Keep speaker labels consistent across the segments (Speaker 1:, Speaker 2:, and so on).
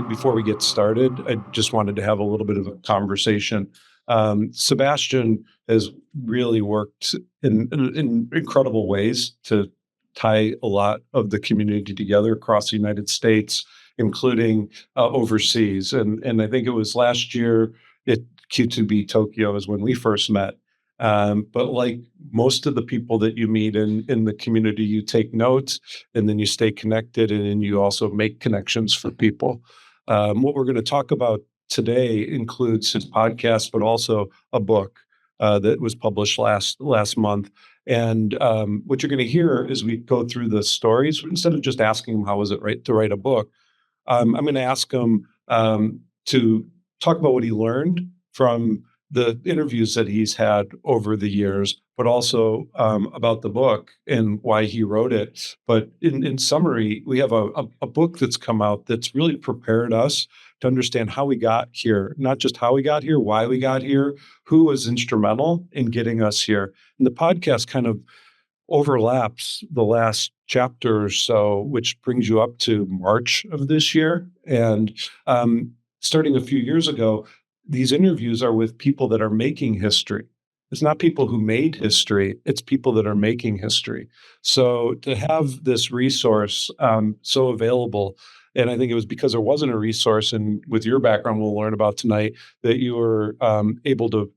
Speaker 1: before we get started, I just wanted to have a little bit of a conversation. Sebastian has really worked in incredible ways to tie a lot of the community together across the United States, including overseas. And I think it was last year at Q2B Tokyo is when we first met. But like most of the people that you meet in the community, you take notes and then you stay connected and then you also make connections for people. What we're going to talk about today includes his podcast, but also a book that was published last month. And what you're going to hear as we go through the stories, instead of just asking him how was it to write a book, I'm going to ask him to talk about what he learned from the interviews that he's had over the years, but also about the book and why he wrote it. But in summary, we have a book that's come out that's really prepared us to understand how we got here, not just how we got here, why we got here, who was instrumental in getting us here. And the podcast kind of overlaps the last chapter or so, which brings you up to March of this year. And starting a few years ago, these interviews are with people that are making history. It's not people who made history, it's people that are making history. So to have this resource so available, and I think it was because there wasn't a resource, and with your background, we'll learn about tonight, that you were able to,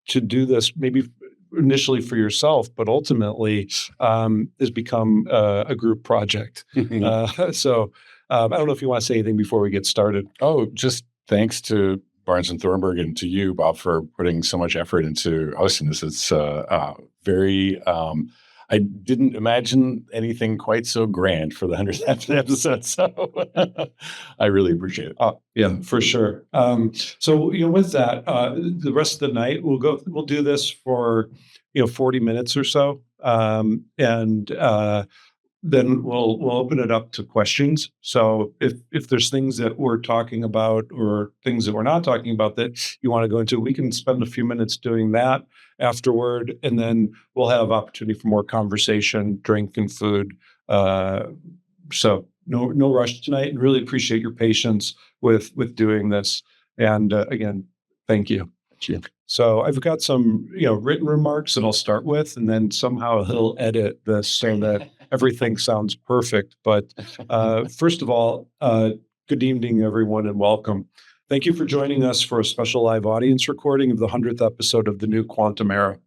Speaker 1: to do this maybe initially for yourself, but ultimately has become a group project. So I don't know if you want to say anything before we get started.
Speaker 2: Oh, just thanks to Barnes and Thornburg and to you, Bob, for putting so much effort into hosting this. It's very. I didn't imagine anything quite so grand for the 100th episode, so I really appreciate it.
Speaker 1: Yeah, for sure. So with that, the rest of the night we'll do this for 40 minutes or so, and then we'll open it up to questions. So if there's things that we're talking about or things that we're not talking about that you want to go into, we can spend a few minutes doing that afterward, and then we'll have opportunity for more conversation, drink, and food. So no rush tonight, and really appreciate your patience with doing this. And again, thank you. So I've got some written remarks that I'll start with, and then somehow he'll edit this so that everything sounds perfect. But first of all, good evening, everyone, and welcome. Thank you for joining us for a special live audience recording of the 100th episode of the New Quantum Era.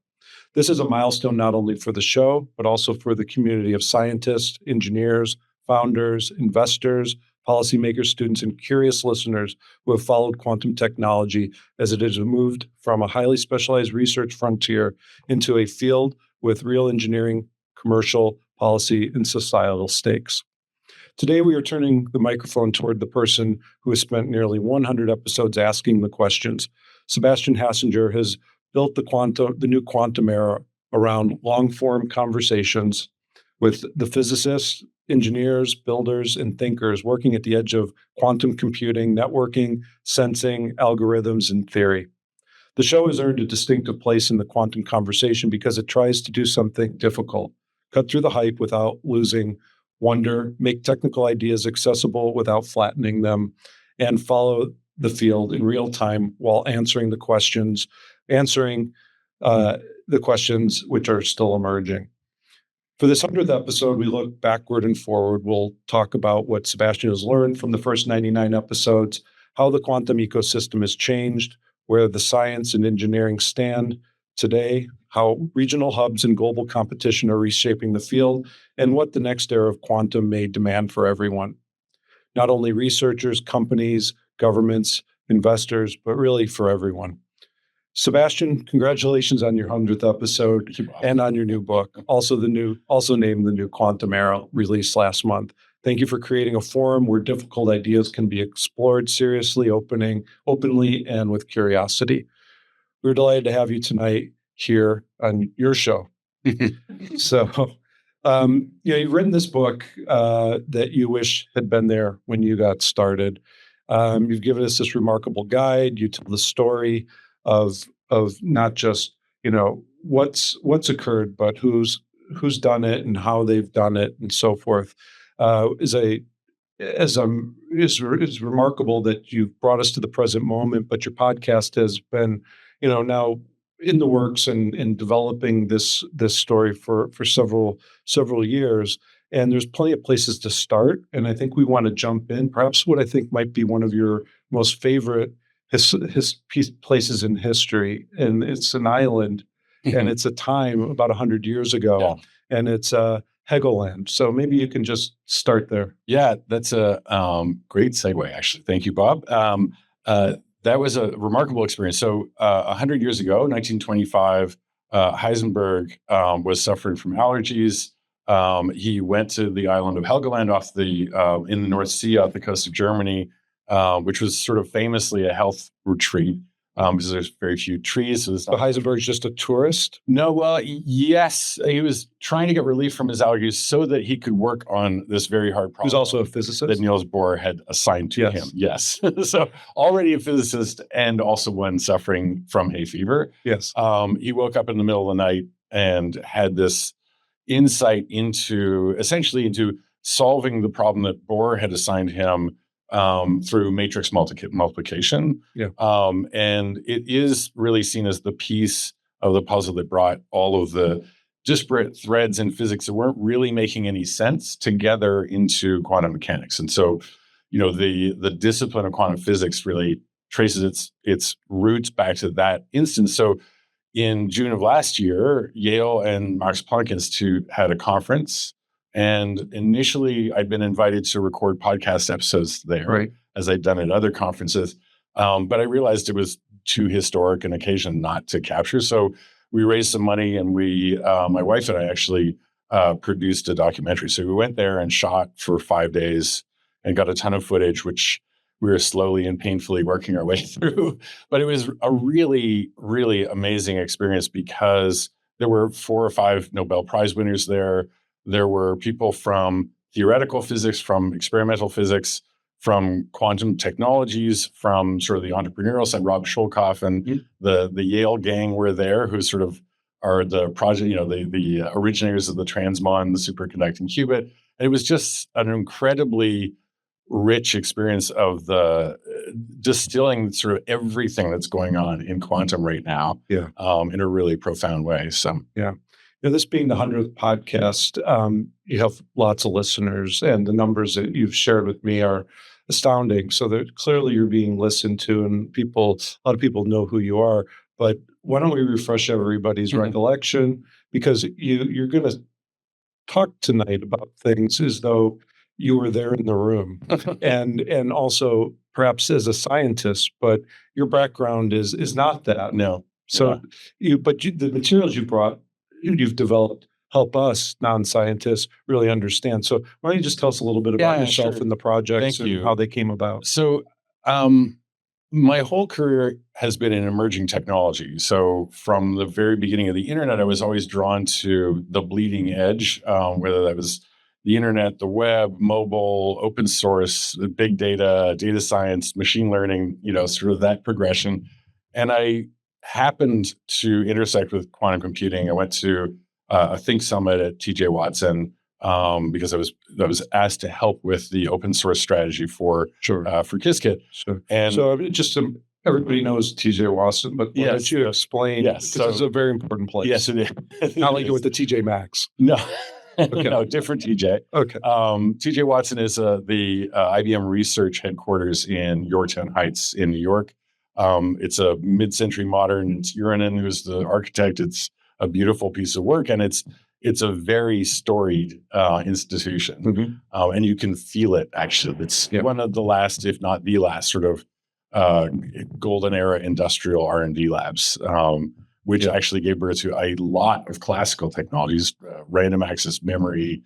Speaker 1: This is a milestone not only for the show, but also for the community of scientists, engineers, founders, investors, policymakers, students, and curious listeners who have followed quantum technology as it has moved from a highly specialized research frontier into a field with real engineering, commercial, policy, and societal stakes. Today, we are turning the microphone toward the person who has spent nearly 100 episodes asking the questions. Sebastian Hassinger has built the new quantum era around long-form conversations with the physicists, engineers, builders, and thinkers working at the edge of quantum computing, networking, sensing, algorithms, and theory. The show has earned a distinctive place in the quantum conversation because it tries to do something difficult, cut through the hype without losing wonder, make technical ideas accessible without flattening them, and follow the field in real time while answering the questions which are still emerging. For this 100th episode, we look backward and forward. We'll talk about what Sebastian has learned from the first 99 episodes, how the quantum ecosystem has changed, where the science and engineering stand today, how regional hubs and global competition are reshaping the field, and what the next era of quantum may demand for everyone. Not only researchers, companies, governments, investors, but really for everyone. Sebastian, congratulations on your 100th episode and on your new book, also named The New Quantum Era, released last month. Thank you for creating a forum where difficult ideas can be explored seriously, openly, and with curiosity. We're delighted to have you tonight here on your show. So, you've written this book that you wish had been there when you got started. You've given us this remarkable guide. You tell the story of not just what's occurred, but who's done it and how they've done it and so forth. Is a is remarkable that you've brought us to the present moment, but your podcast has been, now in the works and developing this story for several years. And there's plenty of places to start. And I think we want to jump in. Perhaps what I think might be one of your most favorite places in history, and it's an island, and it's a time about 100 years ago, and it's Hegelland. So maybe you can just start there.
Speaker 2: Yeah, that's a great segue, actually. Thank you, Bob. That was a remarkable experience. So 100 years ago, 1925, Heisenberg was suffering from allergies. He went to the island of Helgoland in the North Sea off the coast of Germany, which was sort of famously a health retreat because there's very few trees. So
Speaker 1: Heisenberg's just a tourist?
Speaker 2: No, well, yes. He was trying to get relief from his allergies so that he could work on this very hard problem.
Speaker 1: He was also a physicist?
Speaker 2: That Niels Bohr had assigned to him. Yes. So already a physicist and also one suffering from hay fever.
Speaker 1: Yes.
Speaker 2: He woke up in the middle of the night and had this insight into solving the problem that Bohr had assigned him through matrix multiplication.
Speaker 1: Yeah.
Speaker 2: And it is really seen as the piece of the puzzle that brought all of the disparate threads in physics that weren't really making any sense together into quantum mechanics. And so, the discipline of quantum physics really traces its roots back to that instance. So in June of last year, Yale and Max Planck Institute had a conference. And initially, I'd been invited to record podcast episodes there, as I'd done at other conferences. But I realized it was too historic an occasion not to capture. So we raised some money, and my wife and I actually produced a documentary. So we went there and shot for 5 days and got a ton of footage, which we were slowly and painfully working our way through. But it was a really, really amazing experience because there were 4 or 5 Nobel Prize winners there. There were people from theoretical physics, from experimental physics, from quantum technologies, from sort of the entrepreneurial side. Rob Scholkoff and the Yale gang were there, who sort of are the project, the originators of the transmon, the superconducting qubit. And it was just an incredibly rich experience of the distilling sort of everything that's going on in quantum right now, in a really profound way. So,
Speaker 1: this being the 100th podcast, you have lots of listeners, and the numbers that you've shared with me are astounding. So that clearly you're being listened to, and a lot of people know who you are. But why don't we refresh everybody's recollection? Because you're going to talk tonight about things as though you were there in the room, and also perhaps as a scientist. But your background is not that.
Speaker 2: No.
Speaker 1: So the materials you've developed help us non-scientists really understand. So why don't you just tell us a little bit about yourself and the projects and how they came about?
Speaker 2: So my whole career has been in emerging technology. So from the very beginning of the internet, I was always drawn to the bleeding edge, whether that was the internet, the web, mobile, open source, big data, data science, machine learning, sort of that progression. And I happened to intersect with quantum computing. I went to a Think Summit at TJ Watson because I was asked to help with the open source strategy for Qiskit.
Speaker 1: Sure.
Speaker 2: And
Speaker 1: so just everybody knows TJ Watson, but why don't you explain?
Speaker 2: Yes,
Speaker 1: because it's a very important place.
Speaker 2: Yes, it is.
Speaker 1: Not like you went to TJ Maxx.
Speaker 2: No. Okay. No, different TJ.
Speaker 1: Okay.
Speaker 2: TJ Watson is the IBM research headquarters in Yorktown Heights in New York. It's a mid-century modern. It's Uranin who's the architect. It's a beautiful piece of work, and it's a very storied institution, and you can feel it. Actually, it's one of the last, if not the last, sort of golden era industrial R&D labs, which actually gave birth to a lot of classical technologies, random access memory,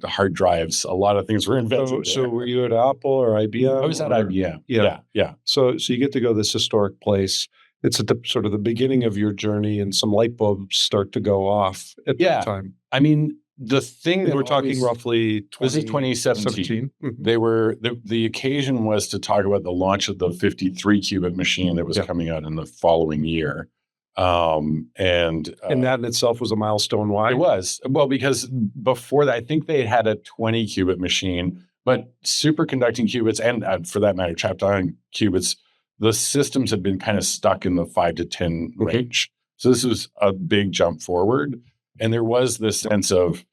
Speaker 2: hard drives. A lot of things were invented.
Speaker 1: So were you at Apple or IBM?
Speaker 2: I was at IBM. Yeah.
Speaker 1: So you get to go to this historic place. It's at the sort of the beginning of your journey, and some light bulbs start to go off at that time.
Speaker 2: I mean, the thing that
Speaker 1: we're talking roughly
Speaker 2: this is 2017. They were the occasion was to talk about the launch of the 53 qubit machine that was coming out in the following year. And
Speaker 1: that in itself was a milestone. Why?
Speaker 2: It was. Well, because before that, I think they had a 20 qubit machine, But superconducting qubits, and for that matter, trapped ion qubits, the systems had been kind of stuck in the 5 to 10 range. So this was a big jump forward. And there was this sense of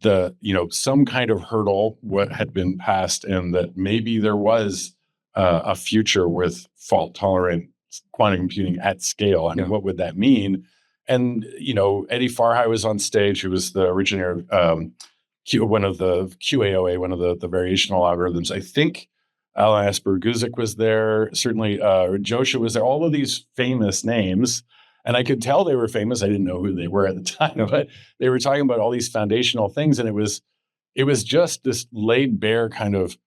Speaker 2: some kind of hurdle what had been passed, and that maybe there was a future with fault tolerant quantum computing at scale. And what would that mean? And, Eddie Farhai was on stage, who was the originator of one of the QAOA, one of the variational algorithms. I think Alan Asper-Guzik was there. Certainly, Joshua was there. All of these famous names. And I could tell they were famous. I didn't know who they were at the time, but they were talking about all these foundational things. And it was just this laid bare kind of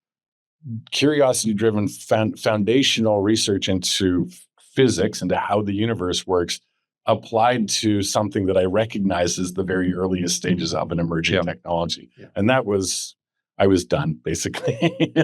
Speaker 2: curiosity-driven foundational research into physics, into how the universe works, applied to something that I recognize as the very earliest stages of an emerging technology. Yeah. And I was done, basically.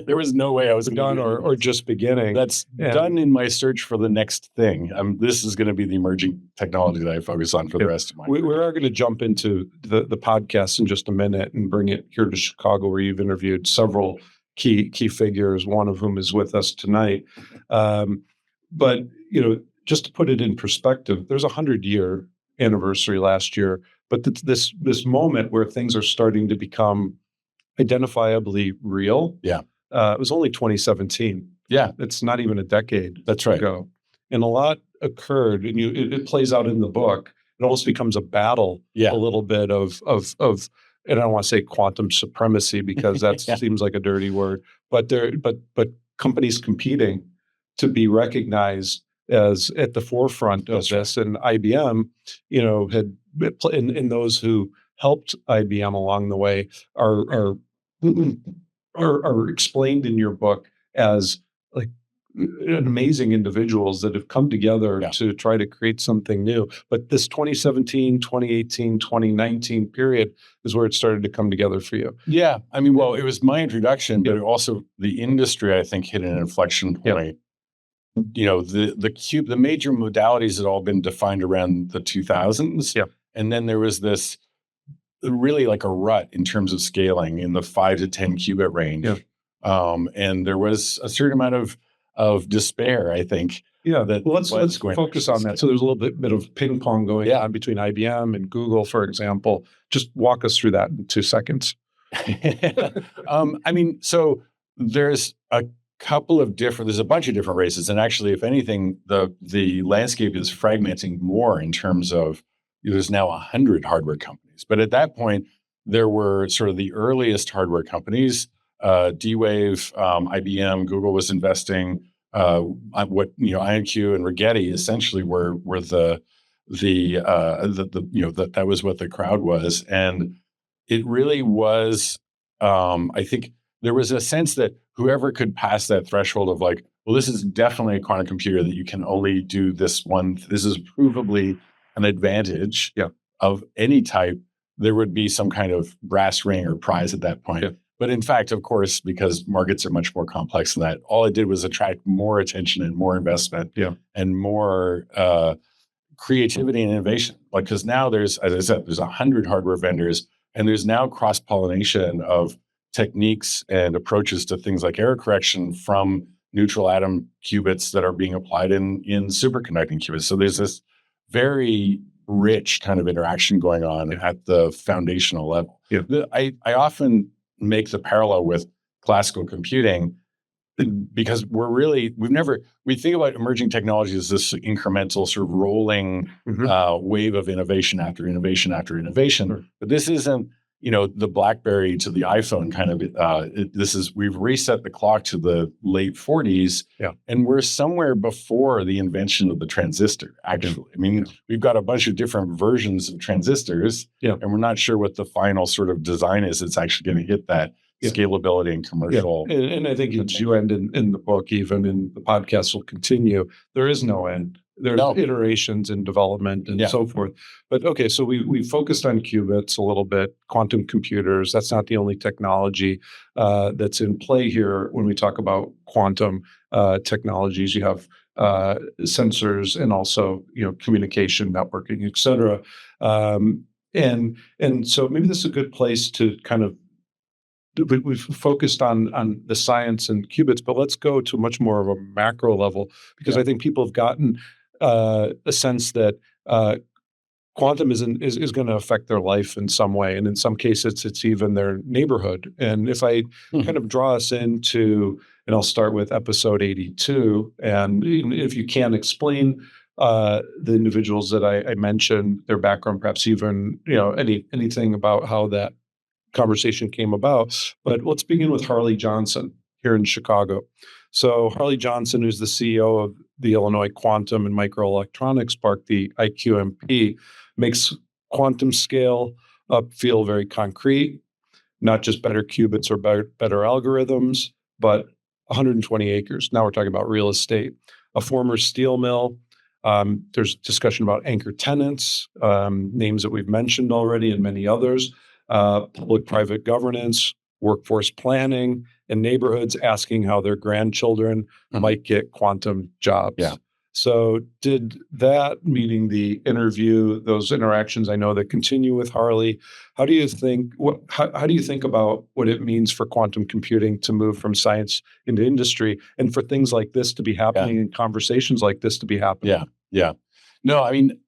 Speaker 2: There was no way I was
Speaker 1: done or just beginning.
Speaker 2: That's done in my search for the next thing. This is going to be the emerging technology that I focus on for the rest of my life.
Speaker 1: We are going to jump into the podcast in just a minute and bring it here to Chicago, where you've interviewed several key figures, one of whom is with us tonight. But, just to put it in perspective, there's a 100-year anniversary last year, but this moment where things are starting to become identifiably real.
Speaker 2: Yeah.
Speaker 1: It was only 2017.
Speaker 2: Yeah.
Speaker 1: It's not even a decade
Speaker 2: That's right.
Speaker 1: ago. And a lot occurred, and it plays out in the book. It almost becomes a battle, a little bit of, and I don't want to say quantum supremacy, because that seems like a dirty word, but companies competing to be recognized as at the forefront of this. And IBM, had in those who helped IBM along the way are explained in your book as like amazing individuals that have come together to try to create something new. But this 2017, 2018, 2019 period is where it started to come together for you.
Speaker 2: Yeah. I mean, well, it was my introduction, but also the industry, I think, hit an inflection point. The major modalities had all been defined around the 2000s.
Speaker 1: Yeah.
Speaker 2: And then there was this really like a rut in terms of scaling in the 5 to 10 qubit range.
Speaker 1: Yeah.
Speaker 2: And there was a certain amount of despair, I think.
Speaker 1: Yeah. Let's focus on that. So there's a little bit of ping pong going on between IBM and Google, for example. Just walk us through that in 2 seconds.
Speaker 2: So there's there's a bunch of different races. And actually, if anything, the landscape is fragmenting more in terms of there's now 100 hardware companies. But at that point, there were sort of the earliest hardware companies, D-Wave, IBM, Google was investing. IonQ and Rigetti essentially were that was what the crowd was. And it really was, I think there was a sense that whoever could pass that threshold of like, well, this is definitely a quantum computer that you can only do this one. This is provably an advantage of any type. There would be some kind of brass ring or prize at that point. Yeah. But in fact, of course, because markets are much more complex than that, all it did was attract more attention and more investment and more creativity and innovation. Because now there's 100 hardware vendors, and there's now cross-pollination of techniques and approaches to things like error correction from neutral atom qubits that are being applied in superconducting qubits. So there's this very rich kind of interaction going on at the foundational level. Yeah. I often make the parallel with classical computing, because we think about emerging technology as this incremental sort of rolling wave of innovation after innovation after innovation. Sure. But this isn't, the BlackBerry to the iPhone kind of, we've reset the clock to the late 40s, and we're somewhere before the invention of the transistor, actually. I mean, we've got a bunch of different versions of transistors, and we're not sure what the final sort of design is that's actually going to hit that scalability and commercial.
Speaker 1: Yeah. And I think as you end in the book, even in the podcast will continue, there is no end. There's iterations and development and so forth. But okay, so we focused on qubits a little bit, quantum computers. That's not the only technology that's in play here when we talk about quantum technologies. You have sensors and also communication, networking, et cetera. And so maybe this is a good place to kind of we've focused on the science and qubits, but let's go to much more of a macro level, because
Speaker 2: Yeah.
Speaker 1: I think people have gotten a sense that quantum is going to affect their life in some way, and in some cases, it's even their neighborhood. And if I kind of draw us into, and I'll start with episode 82, and if you can explain the individuals that I mentioned, their background, perhaps even anything about how that conversation came about. But let's begin with Harley Johnson here in Chicago. So Harley Johnson, who's the CEO of the Illinois Quantum and Microelectronics Park, the IQMP, makes quantum scale up feel very concrete, not just better qubits or better algorithms, but 120 acres. Now we're talking about real estate. A former steel mill. There's discussion about anchor tenants, names that we've mentioned already, and many others. Public-private governance, workforce planning, and neighborhoods asking how their grandchildren might get quantum jobs.
Speaker 2: Yeah.
Speaker 1: So did that, meaning the interview, those interactions I know that continue with Harley, how do you think about what it means for quantum computing to move from science into industry, and for things like this to be happening and conversations like this to be happening?
Speaker 2: Yeah. No, I mean,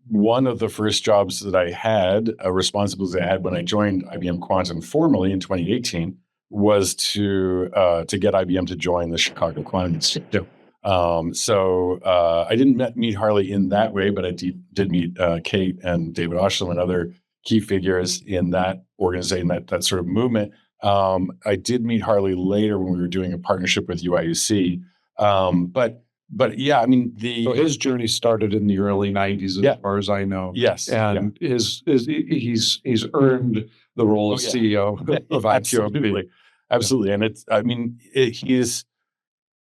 Speaker 2: one of the first jobs that I had, a responsibility I had when I joined IBM Quantum formally in 2018, was to get IBM to join the Chicago Quantum Institute. So I didn't meet Harley in that way, but I did meet Kate and David Oshlam and other key figures in that organization, that sort of movement. I did meet Harley later when we were doing a partnership with UIUC. But yeah, I mean,
Speaker 1: So his journey started in the early 90s, as far as I know.
Speaker 2: Yes.
Speaker 1: And he's earned the role of CEO of IQMP.
Speaker 2: Absolutely. And he's.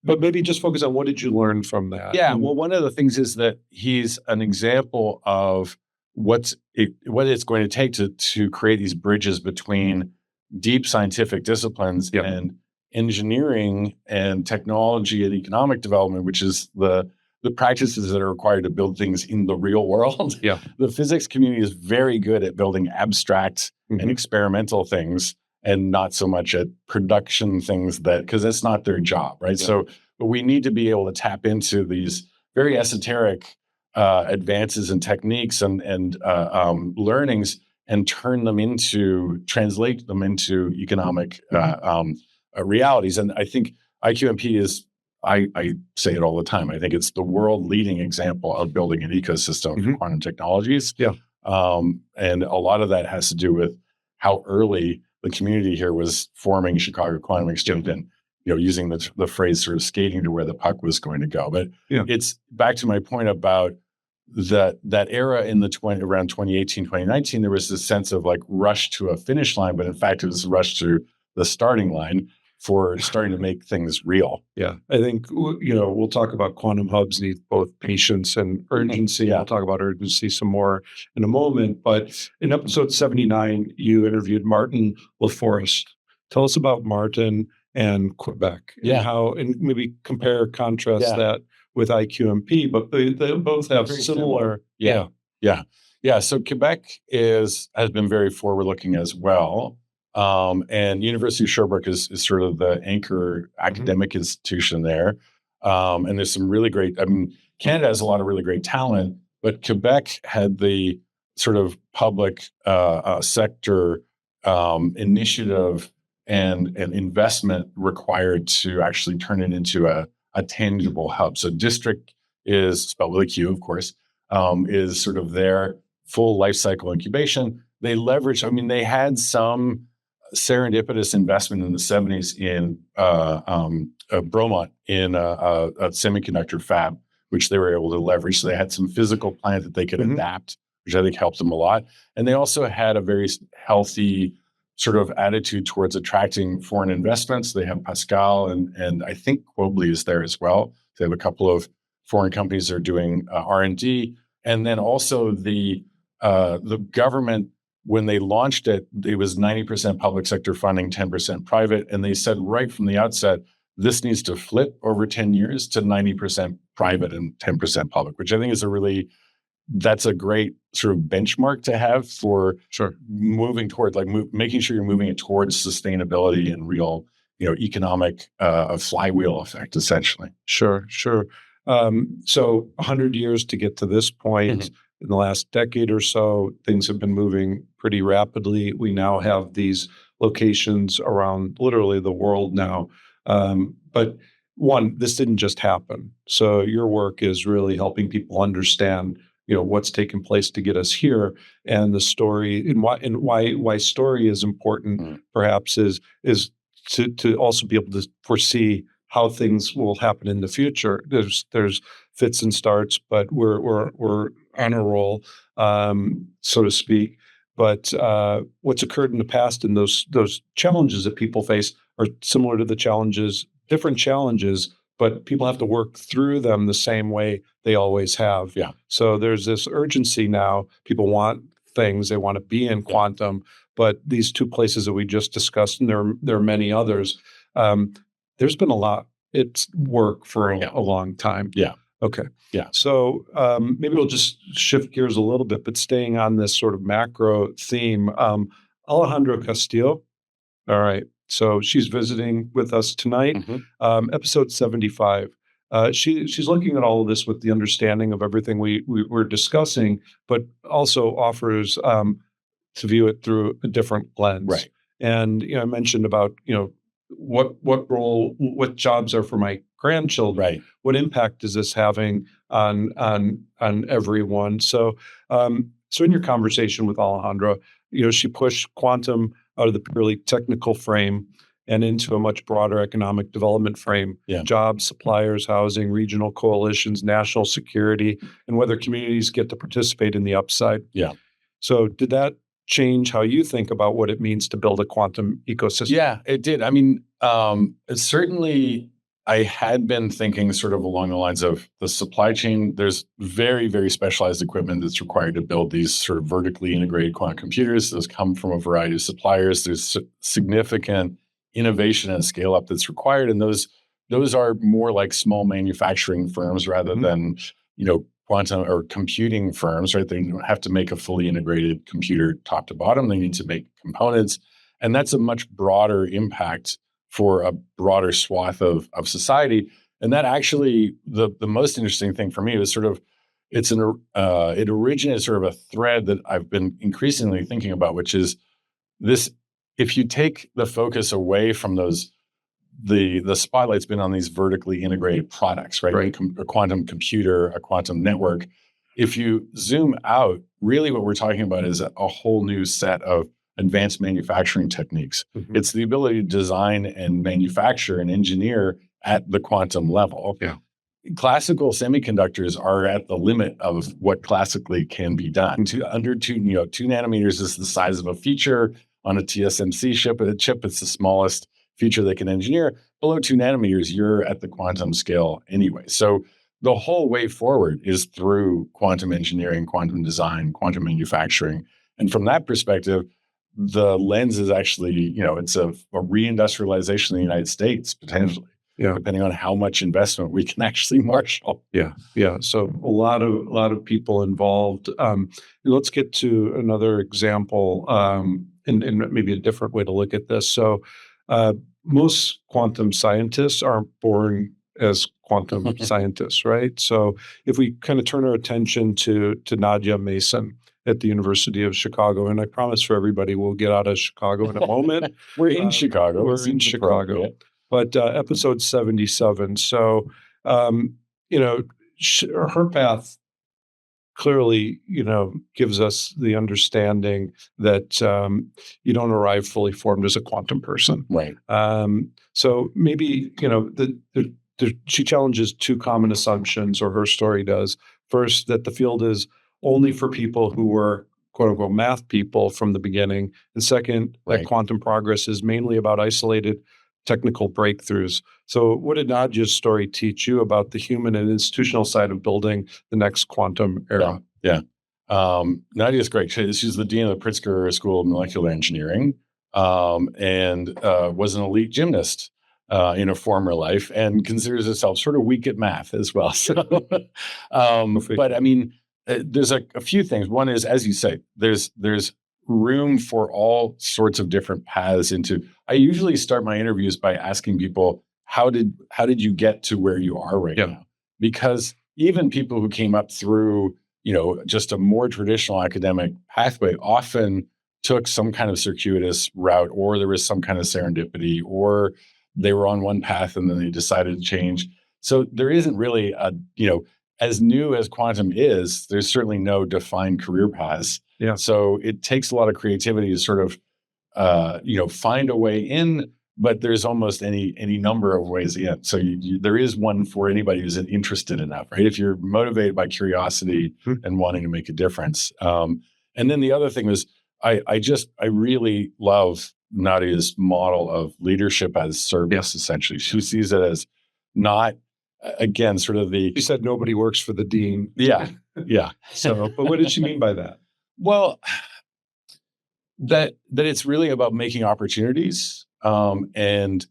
Speaker 1: But maybe just focus on, what did you learn from that?
Speaker 2: Yeah, well, one of the things is that he's an example of what it's going to take to create these bridges between deep scientific disciplines and engineering and technology and economic development, which is the practices that are required to build things in the real world.
Speaker 1: Yeah.
Speaker 2: The physics community is very good at building abstract and experimental things, and not so much at production things, because that's not their job, right?
Speaker 1: Yeah.
Speaker 2: But we need to be able to tap into these very esoteric advances in techniques and learnings, and translate them into economic realities. And I think IQMP is, I say it all the time, I think it's the world leading example of building an ecosystem for quantum technologies.
Speaker 1: Yeah.
Speaker 2: And a lot of that has to do with how early the community here was forming Chicago Quantum Exchange, and using the phrase sort of skating to where the puck was going to go. But it's back to my point about that era in around 2018, 2019, there was this sense of like rush to a finish line, but in fact, it was a rush to the starting line for starting to make things real.
Speaker 1: Yeah. I think, we'll talk about quantum hubs need both patience and urgency.
Speaker 2: Yeah.
Speaker 1: I'll talk about urgency some more in a moment. But in episode 79, you interviewed Martin LaForest. Tell us about Martin and Quebec, and maybe compare, contrast that with IQMP, but they both have similar.
Speaker 2: Yeah. So Quebec has been very forward-looking as well. And University of Sherbrooke is sort of the anchor academic institution there. And there's some really great, Canada has a lot of really great talent, but Quebec had the sort of public sector initiative and investment required to actually turn it into a tangible hub. So District is spelled with a Q, of course, is sort of their full life cycle incubation. They leveraged, they had some serendipitous investment in the 70s in Bromont in a semiconductor fab, which they were able to leverage. So they had some physical plant that they could adapt, which I think helped them a lot. And they also had a very healthy sort of attitude towards attracting foreign investments. They have Pascal and I think Quobly is there as well. They have a couple of foreign companies that are doing R&D. And then also the government, when they launched it, it was 90% public sector funding, 10% private. And they said right from the outset, this needs to flip over 10 years to 90% private and 10% public, which I think is a really that's a great sort of benchmark to have for
Speaker 1: Sure.
Speaker 2: moving towards making sure you're moving it towards sustainability and real, economic a flywheel effect, essentially.
Speaker 1: Sure. So 100 years to get to this point.
Speaker 2: Mhm.
Speaker 1: In the last decade or so, things have been moving pretty rapidly. We now have these locations around literally the world now. But one, this didn't just happen. So your work is really helping people understand, what's taken place to get us here, and the story, and why story is important.
Speaker 2: Mm.
Speaker 1: Perhaps is to also be able to foresee how things will happen in the future. There's fits and starts, but we're on a roll, so to speak. But what's occurred in the past and those challenges that people face are similar to the challenges, different challenges, but people have to work through them the same way they always have.
Speaker 2: Yeah.
Speaker 1: So there's this urgency now. People want things, they want to be in quantum, but these two places that we just discussed, and there are many others. Um, there's been a lot. It's work for a long time.
Speaker 2: Yeah.
Speaker 1: Okay.
Speaker 2: Yeah.
Speaker 1: So maybe we'll just shift gears a little bit, but staying on this sort of macro theme. Alejandro Castillo. All right. So she's visiting with us tonight.
Speaker 2: Mhm.
Speaker 1: Episode 75. She's looking at all of this with the understanding of everything we're discussing, but also offers to view it through a different lens.
Speaker 2: Right.
Speaker 1: And I mentioned about what role, what jobs are for my grandchildren.
Speaker 2: Right.
Speaker 1: What impact is this having on everyone? So so in your conversation with Alejandra, she pushed quantum out of the purely technical frame and into a much broader economic development frame.
Speaker 2: Yeah.
Speaker 1: Jobs, suppliers, housing, regional coalitions, national security, and whether communities get to participate in the upside.
Speaker 2: Yeah.
Speaker 1: So did that change how you think about what it means to build a quantum ecosystem?
Speaker 2: Yeah, it did. I mean, certainly I had been thinking sort of along the lines of the supply chain. There's very, very specialized equipment that's required to build these sort of vertically integrated quantum computers. Those come from a variety of suppliers. There's significant innovation and scale up that's required. And those are more like small manufacturing firms rather than, quantum or computing firms, right? They don't have to make a fully integrated computer top to bottom. They need to make components. And that's a much broader impact for a broader swath of society. And that actually, the most interesting thing for me was sort of, it originated sort of a thread that I've been increasingly thinking about, which is this: if you take the focus away from those, the spotlight's been on these vertically integrated products, right?
Speaker 1: Right.
Speaker 2: A quantum computer, a quantum network. If you zoom out, really what we're talking about is a whole new set of advanced manufacturing techniques.
Speaker 1: Mhm.
Speaker 2: It's the ability to design and manufacture and engineer at the quantum level.
Speaker 1: Yeah.
Speaker 2: Classical semiconductors are at the limit of what classically can be done. Under 2 nanometers is the size of a feature on a TSMC chip. It's the smallest feature they can engineer. Below 2 nanometers, you're at the quantum scale anyway. So the whole way forward is through quantum engineering, quantum design, quantum manufacturing. And from that perspective, the lens is actually, it's a reindustrialization in the United States, potentially.
Speaker 1: Yeah.
Speaker 2: Depending on how much investment we can actually marshal.
Speaker 1: Yeah. So a lot of people involved. Let's get to another example, and maybe a different way to look at this. So most quantum scientists aren't born as quantum scientists, right? So if we kind of turn our attention to Nadia Mason at the University of Chicago, and I promise for everybody we'll get out of Chicago in a moment.
Speaker 2: We're in Chicago.
Speaker 1: We're in Chicago. But episode 77. So, her path clearly, gives us the understanding that you don't arrive fully formed as a quantum person.
Speaker 2: Right.
Speaker 1: So maybe, she challenges two common assumptions, or her story does. First, that the field is only for people who were quote unquote math people from the beginning. And second, that quantum progress is mainly about isolated technical breakthroughs. So what did Nadia's story teach you about the human and institutional side of building the next quantum era?
Speaker 2: Yeah. Nadia's great. She's the dean of the Pritzker School of Molecular Engineering, and was an elite gymnast in a former life, and considers herself sort of weak at math as well. So, but I mean, there's a few things. One is, as you say, there's room for all sorts of different paths into. I usually start my interviews by asking people, how did you get to where you are right now? Because even people who came up through, just a more traditional academic pathway often took some kind of circuitous route, or there was some kind of serendipity, or they were on one path and then they decided to change. So there isn't really as new as quantum is, there's certainly no defined career paths.
Speaker 1: Yeah.
Speaker 2: So it takes a lot of creativity to sort of, find a way in, but there's almost any number of ways in. So there is one for anybody who's interested enough, right? If you're motivated by curiosity and wanting to make a difference. And then the other thing was, I really love Nadia's model of leadership as service, essentially. She sees it as not, again, sort of
Speaker 1: She said nobody works for the dean.
Speaker 2: Yeah.
Speaker 1: So, but what did she mean by that?
Speaker 2: Well, that it's really about making opportunities, and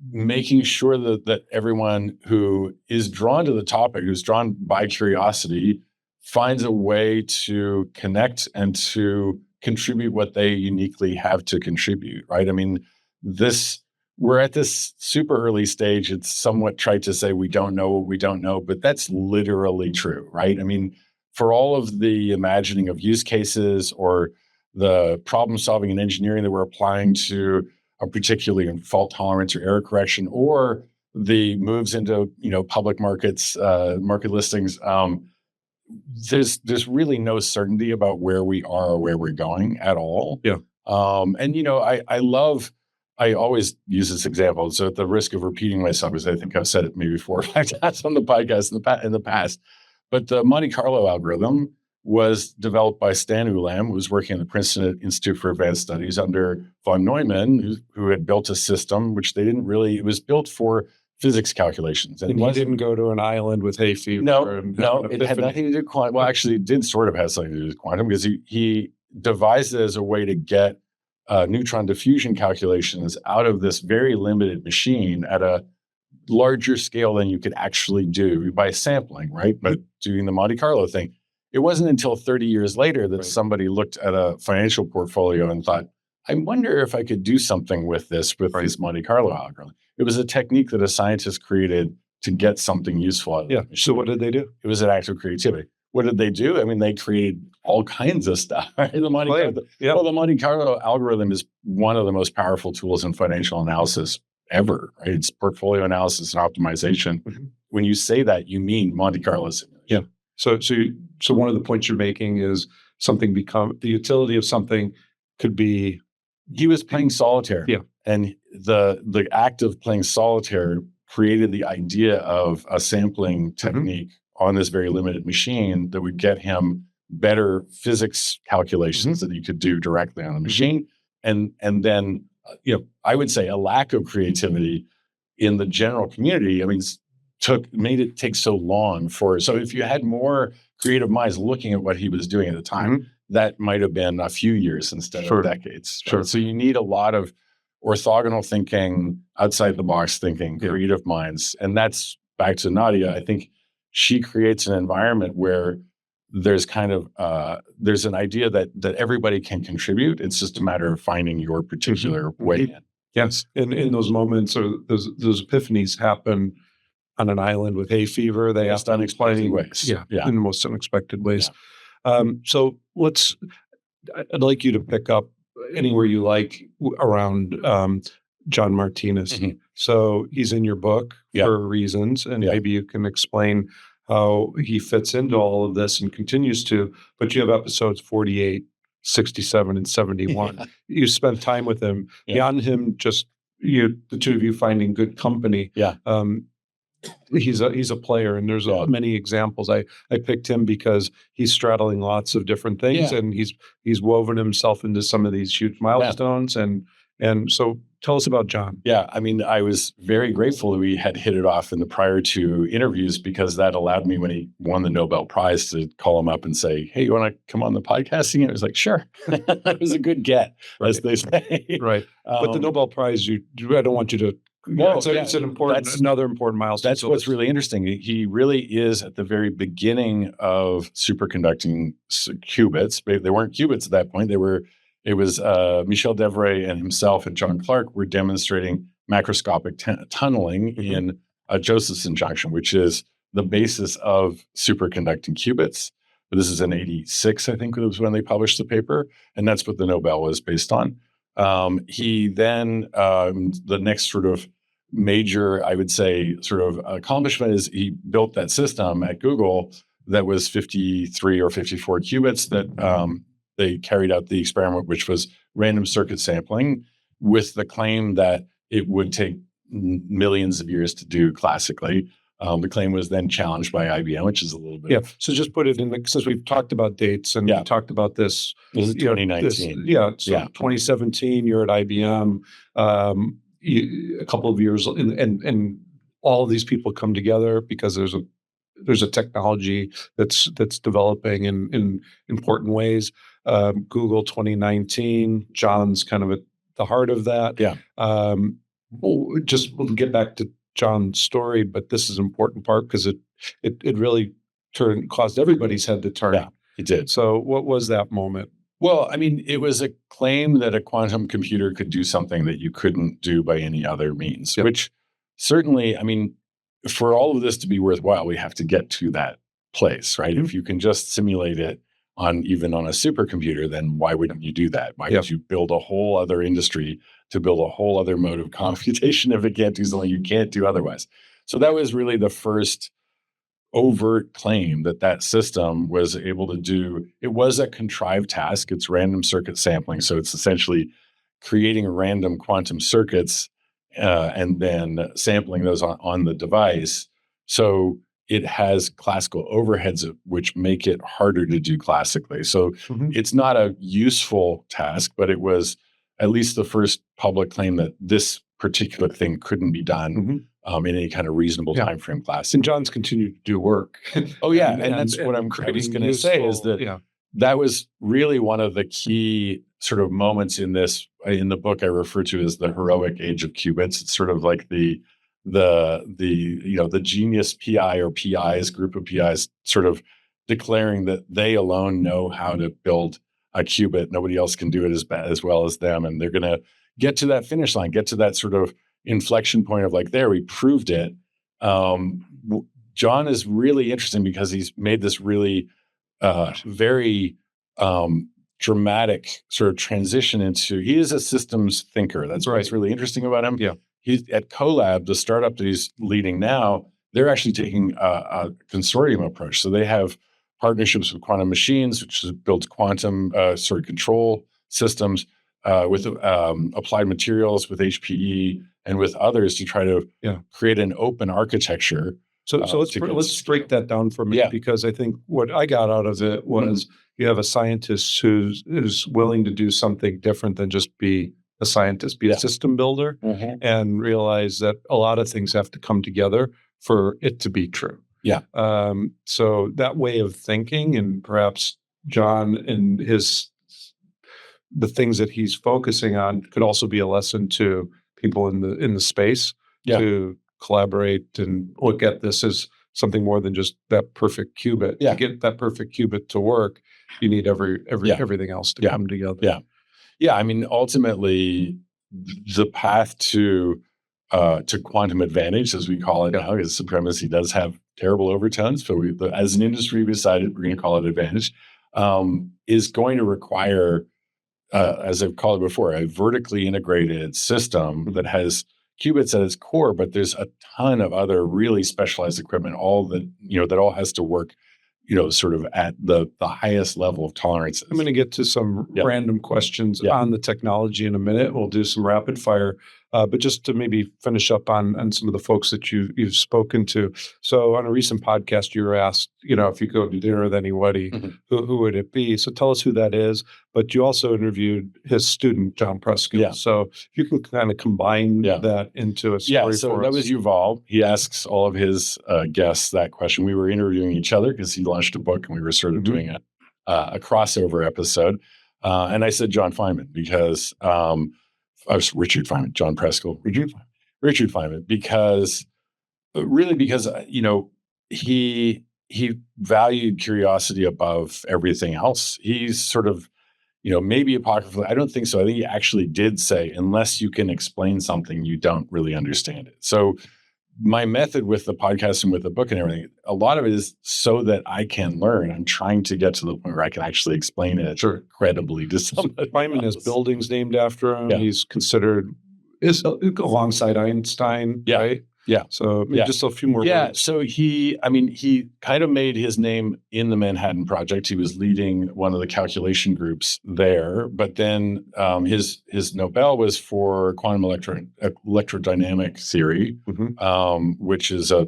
Speaker 2: making sure that everyone who is drawn to the topic, who's drawn by curiosity, finds a way to connect and to contribute what they uniquely have to contribute, right? I mean, we're at this super early stage. It's somewhat trite to say we don't know what we don't know, but that's literally true, right? I mean, for all of the imagining of use cases or the problem solving and engineering that we're applying to particularly in fault tolerance or error correction, or the moves into public markets, market listings, there's really no certainty about where we are or where we're going at all.
Speaker 1: Yeah.
Speaker 2: I always use this example. So at the risk of repeating myself, because I think I've said it maybe 4 or 5 times on the podcast in the past, but the Monte Carlo algorithm was developed by Stan Ulam, who was working at the Princeton Institute for Advanced Studies under von Neumann, who had built a system which it was built for physics calculations.
Speaker 1: And he didn't go to an island with hay fever.
Speaker 2: No, it had nothing to do with quantum. Well, actually, it did sort of have something to do with quantum, because he devised it as a way to get neutron diffusion calculations out of this very limited machine at a larger scale than you could actually do by sampling, right? But doing the Monte Carlo thing. It wasn't until 30 years later that somebody looked at a financial portfolio and thought, I wonder if I could do something with this Monte Carlo algorithm. It was a technique that a scientist created to get something useful out of it.
Speaker 1: So what did they do?
Speaker 2: It was an act of creativity. What did they do? I mean, they created all kinds of stuff. Right? The Monte Carlo algorithm is one of the most powerful tools in financial analysis ever. Right? It's portfolio analysis and optimization. Mm-hmm. When you say that, you mean Monte Carlo simulation.
Speaker 1: Yeah. So one of the points you're making is the utility of something could be.
Speaker 2: He was playing solitaire.
Speaker 1: Yeah.
Speaker 2: And the act of playing solitaire created the idea of a sampling technique on this very limited machine that would get him better physics calculations that he could do directly on the machine. And then, I would say a lack of creativity in the general community. I mean, made it take so long so if you had more creative minds looking at what he was doing at the time, that might have been a few years instead of decades. Right? So you need a lot of orthogonal thinking, outside the box thinking, creative minds. And that's back to Nadia. I think she creates an environment where there's kind of there's an idea that everybody can contribute. It's just a matter of finding your particular way in.
Speaker 1: Yes. And in those moments, or those epiphanies happen on an island with hay fever. They have
Speaker 2: unexpected ways.
Speaker 1: In the most unexpected ways. Yeah. So I'd like you to pick up anywhere you like around John Martinez. So he's in your book for reasons, and maybe you can explain how he fits into all of this and continues to, but you have episodes 48, 67, and 71. You spent time with him. Beyond him, just the two of you finding good company. He's a player, and there's many examples. I picked him because he's straddling lots of different things, and he's woven himself into some of these huge milestones. And so tell us about John.
Speaker 2: Yeah, I mean, I was very grateful that we had hit it off in the prior 2 interviews, because that allowed me, when he won the Nobel Prize, to call him up and say, hey, you want to come on the podcast again? I was like, sure. That was a good get, as they say.
Speaker 1: Right. But the Nobel Prize, I don't want you to
Speaker 2: Well,
Speaker 1: it's an important, another important milestone.
Speaker 2: That's what's really interesting. He really is at the very beginning of superconducting qubits. They weren't qubits at that point. It was Michel Devray and himself and John Clark were demonstrating macroscopic tunneling in a Josephson junction, which is the basis of superconducting qubits. But this is in 86, I think, was when they published the paper. And that's what the Nobel was based on. He then, the next sort of major, I would say, sort of accomplishment is he built that system at Google that was 53 or 54 qubits that they carried out the experiment, which was random circuit sampling with the claim that it would take millions of years to do classically. The claim was then challenged by IBM, which is a little bit.
Speaker 1: Yeah. So just put it in since we've talked about dates and we talked about this.
Speaker 2: This is 2019.
Speaker 1: So 2017, you're at IBM. A couple of years, and all of these people come together because there's a technology that's developing in important ways. Google 2019, John's kind of at the heart of that.
Speaker 2: Yeah.
Speaker 1: We'll get back to John's story, but this is an important part because it really caused everybody's head to turn.
Speaker 2: Yeah, it did.
Speaker 1: So what was that moment?
Speaker 2: Well, I mean, it was a claim that a quantum computer could do something that you couldn't do by any other means, which certainly, I mean, for all of this to be worthwhile, we have to get to that place, right? If you can just simulate it even on a supercomputer, then why wouldn't you do that? Why would you build a whole other industry to build a whole other mode of computation if it can't do something you can't do otherwise? So that was really the first overt claim that system was able to do. It was a contrived task. It's random circuit sampling. So it's essentially creating random quantum circuits and then sampling those on the device. So it has classical overheads which make it harder to do classically. So it's not a useful task, but it was at least the first public claim that this particular thing couldn't be done in any kind of reasonable time frame class.
Speaker 1: And John's continued to do work.
Speaker 2: Oh yeah, and that's what I was going to say is that that was really one of the key sort of moments in the book I refer to as the heroic age of qubits. It's sort of like the genius PI or PIs, group of PIs, sort of declaring that they alone know how to build a qubit. Nobody else can do it as well as them, and they're going to get to that finish line, get to that sort of inflection point of like, there, we proved it. John is really interesting because he's made this really very dramatic sort of transition into, he is a systems thinker. That's what's really interesting about him.
Speaker 1: Yeah.
Speaker 2: He's at Colab, the startup that he's leading now, they're actually taking a consortium approach. So they have partnerships with Quantum Machines, which builds quantum control systems, with Applied Materials, with HPE, and with others to try to create an open architecture.
Speaker 1: So let's break that down for a minute, because I think what I got out of it was you have a scientist who's willing to do something different than just be a scientist, be a system builder, and realize that a lot of things have to come together for it to be true.
Speaker 2: Yeah.
Speaker 1: So that way of thinking, and perhaps John and the things that he's focusing on could also be a lesson to people in the space to collaborate and look at this as something more than just that perfect qubit. To get that perfect qubit to work, you need everything else to come together.
Speaker 2: Yeah. Yeah. I mean, ultimately, the path to quantum advantage, as we call it now, because supremacy does have terrible overtones, but as an industry, we decided we're going to call it advantage, is going to require, as I've called it before, a vertically integrated system that has qubits at its core, but there's a ton of other really specialized equipment, that all has to work, sort of at the highest level of tolerances.
Speaker 1: I'm going to get to some random questions on the technology in a minute. We'll do some rapid fire, but just to maybe finish up on some of the folks that you've spoken to. So on a recent podcast, you were asked, if you go to dinner with anybody, who would it be? So tell us who that is. But you also interviewed his student, John Preskill. Yeah. So if you can kind of combine that into a story for us.
Speaker 2: So that was Yuval. He asks all of his guests that question. We were interviewing each other because he launched a book and we were sort of doing a crossover episode. And I said John Feynman because I was Richard Feynman, John Preskill, Richard Feynman. Richard Feynman, because he valued curiosity above everything else. He's sort of, maybe apocryphal. I don't think so. I think he actually did say, unless you can explain something, you don't really understand it. So my method with the podcast and with the book and everything, a lot of it is so that I can learn. I'm trying to get to the point where I can actually explain it credibly to somebody.
Speaker 1: Feynman has buildings named after him.
Speaker 2: Yeah.
Speaker 1: He's considered alongside Einstein, right?
Speaker 2: Yeah.
Speaker 1: So just a few more words.
Speaker 2: So he kind of made his name in the Manhattan Project. He was leading one of the calculation groups there, but then his Nobel was for quantum electrodynamic theory, which is a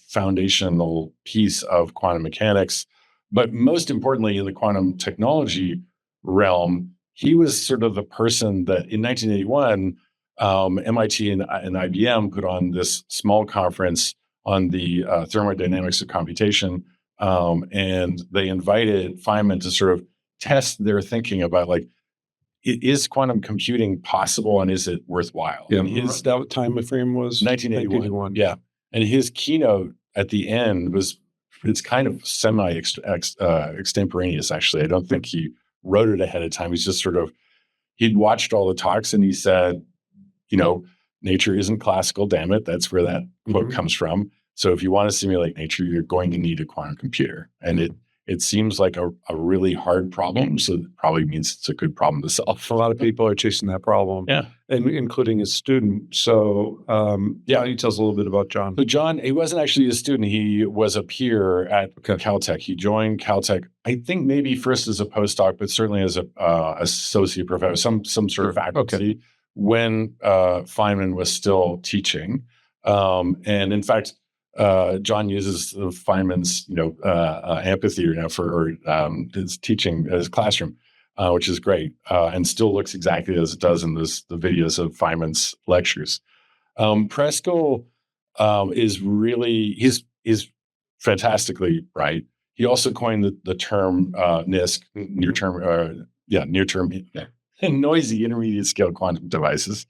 Speaker 2: foundational piece of quantum mechanics. But most importantly, in the quantum technology realm, he was sort of the person that in 1981, MIT and IBM put on this small conference on the thermodynamics of computation, and they invited Feynman to sort of test their thinking about, like, is quantum computing possible and is it worthwhile?
Speaker 1: Yeah,
Speaker 2: and
Speaker 1: that time frame was
Speaker 2: 1981. Yeah, and his keynote at the end it's kind of semi extemporaneous. Actually, I don't think he wrote it ahead of time. He's just sort of he'd watched all the talks and he said, nature isn't classical, damn it. That's where that quote comes from. So if you want to simulate nature, you're going to need a quantum computer. And it seems like a really hard problem. So it probably means it's a good problem to solve.
Speaker 1: A lot of people are chasing that problem, and including his student. So why don't you tell us a little bit about John?
Speaker 2: So John, he wasn't actually a student. He was a peer at Caltech. He joined Caltech, I think maybe first as a postdoc, but certainly as a associate professor, some sort of faculty. When Feynman was still teaching. And in fact, John uses Feynman's, amphitheater now for his teaching, his classroom, which is great, and still looks exactly as it does in the videos of Feynman's lectures. Preskel is really, he's fantastically bright. He also coined the term NISQ, near-term and noisy intermediate scale quantum devices,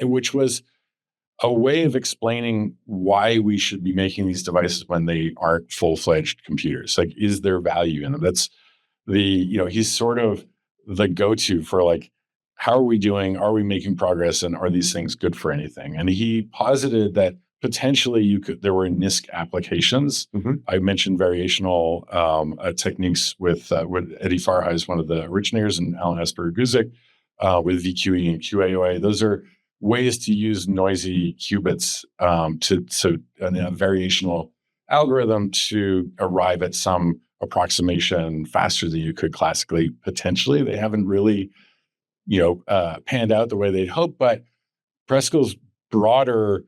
Speaker 2: which was a way of explaining why we should be making these devices when they aren't full-fledged computers. Like, is there value in them? That's he's sort of the go-to for, like, how are we doing? Are we making progress? And are these things good for anything? And he posited that potentially there were NISQ applications. I mentioned variational techniques with Eddie Farhai, one of the originators, and Alan Esper-Guzik with VQE and QAOA. Those are ways to use noisy qubits to a variational algorithm to arrive at some approximation faster than you could classically. Potentially, they haven't really panned out the way they'd hoped, but Preskel's broader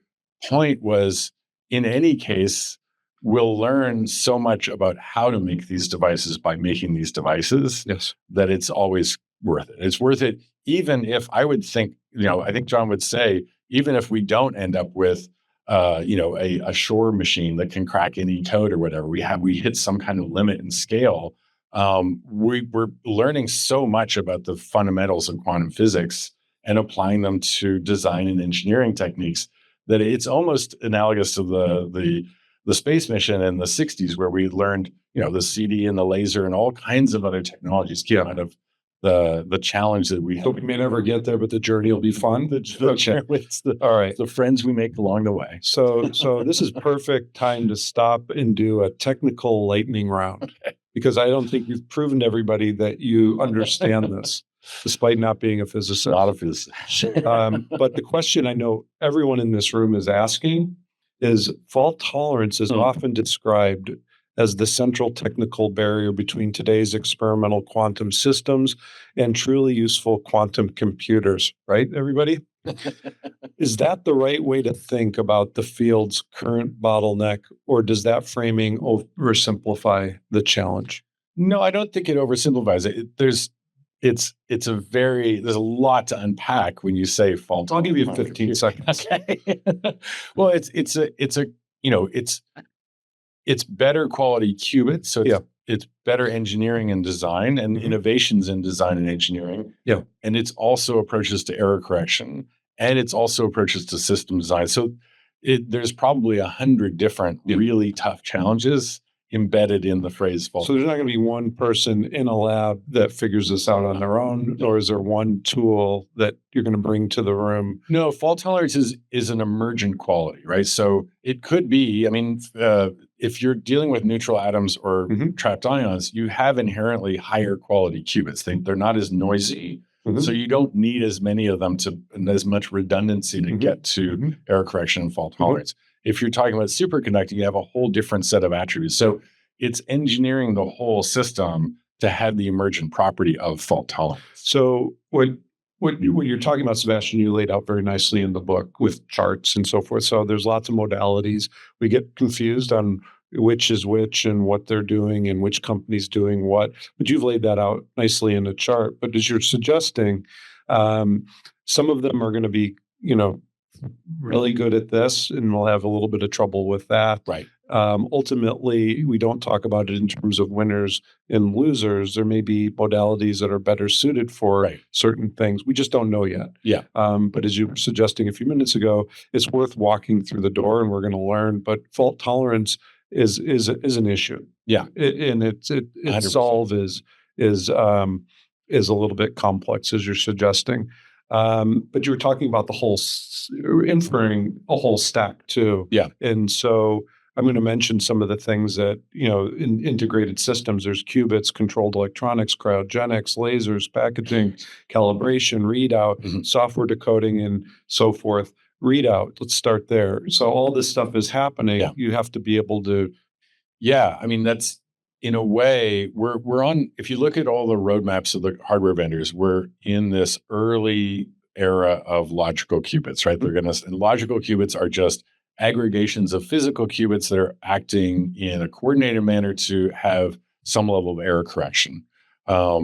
Speaker 2: point was, in any case, we'll learn so much about how to make these devices by making these devices that it's always worth it. It's worth it, even if I would think, I think John would say, even if we don't end up with, a Shor machine that can crack any code or whatever, we hit some kind of limit in scale. We're learning so much about the fundamentals of quantum physics and applying them to design and engineering techniques that it's almost analogous to the space mission in the 60s, where we learned, the CD and the laser and all kinds of other technologies came out of the challenge that we have.
Speaker 1: So we may never get there, but the journey will be fun.
Speaker 2: All right. The friends we make along the way.
Speaker 1: So this is perfect time to stop and do a technical lightning round, because I don't think you've proven to everybody that you understand this, despite not being a physicist.
Speaker 2: Not a physicist.
Speaker 1: But the question I know everyone in this room is asking is, fault tolerance is often described as the central technical barrier between today's experimental quantum systems and truly useful quantum computers, right, everybody? Is that the right way to think about the field's current bottleneck, or does that framing oversimplify the challenge?
Speaker 2: No, I don't think it oversimplifies it. There's a lot to unpack when you say fault.
Speaker 1: I'll give you 15 seconds.
Speaker 2: Okay. Well, it's better quality qubits. So it's better engineering and design and innovations in design and engineering.
Speaker 1: Yeah.
Speaker 2: And it's also approaches to error correction and it's also approaches to system design. So there's probably 100 different really tough challenges embedded in the phrase fault.
Speaker 1: So there's not going to be one person in a lab that figures this out on their own, or is there one tool that you're going to bring to the room?
Speaker 2: No, fault tolerance is an emergent quality, right? So it could be, I mean, if you're dealing with neutral atoms or trapped ions, you have inherently higher quality qubits. They're not as noisy. So you don't need as many of them and as much redundancy to get to error correction and fault tolerance. If you're talking about superconducting, you have a whole different set of attributes. So it's engineering the whole system to have the emergent property of fault tolerance.
Speaker 1: So what you're talking about, Sebastian, you laid out very nicely in the book with charts and so forth. So there's lots of modalities. We get confused on which is which and what they're doing and which company's doing what. But you've laid that out nicely in a chart. But as you're suggesting, some of them are going to be, really good at this, and we'll have a little bit of trouble with that.
Speaker 2: Right.
Speaker 1: Ultimately, we don't talk about it in terms of winners and losers. There may be modalities that are better suited for certain things. We just don't know yet.
Speaker 2: Yeah.
Speaker 1: But as you were suggesting a few minutes ago, it's worth walking through the door, and we're going to learn. But fault tolerance is an issue.
Speaker 2: Yeah.
Speaker 1: And its solve is a little bit complex, as you're suggesting. But you were talking about the whole inferring a whole stack too.
Speaker 2: Yeah.
Speaker 1: And so I'm going to mention some of the things that, in integrated systems, there's qubits, controlled electronics, cryogenics, lasers, packaging, calibration, readout, software decoding, and so forth. Readout, let's start there. So all this stuff is happening. Yeah. You have to be able to.
Speaker 2: Yeah. I mean, that's, in a way, we're on, if you look at all the roadmaps of the hardware vendors, we're in this early era of logical qubits, right? And logical qubits are just aggregations of physical qubits that are acting in a coordinated manner to have some level of error correction,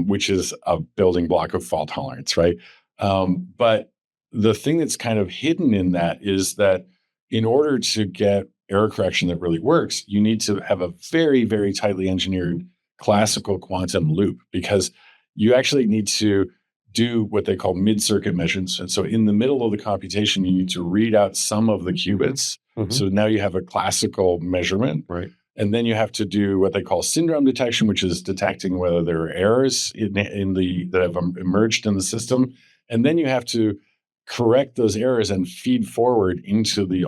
Speaker 2: which is a building block of fault tolerance, right? But the thing that's kind of hidden in that is that in order to get error correction that really works, you need to have a very, very tightly engineered classical quantum loop, because you actually need to do what they call mid-circuit measurements. And so in the middle of the computation, you need to read out some of the qubits. So now you have a classical measurement.
Speaker 1: Right.
Speaker 2: And then you have to do what they call syndrome detection, which is detecting whether there are errors that have emerged in the system. And then you have to correct those errors and feed forward into the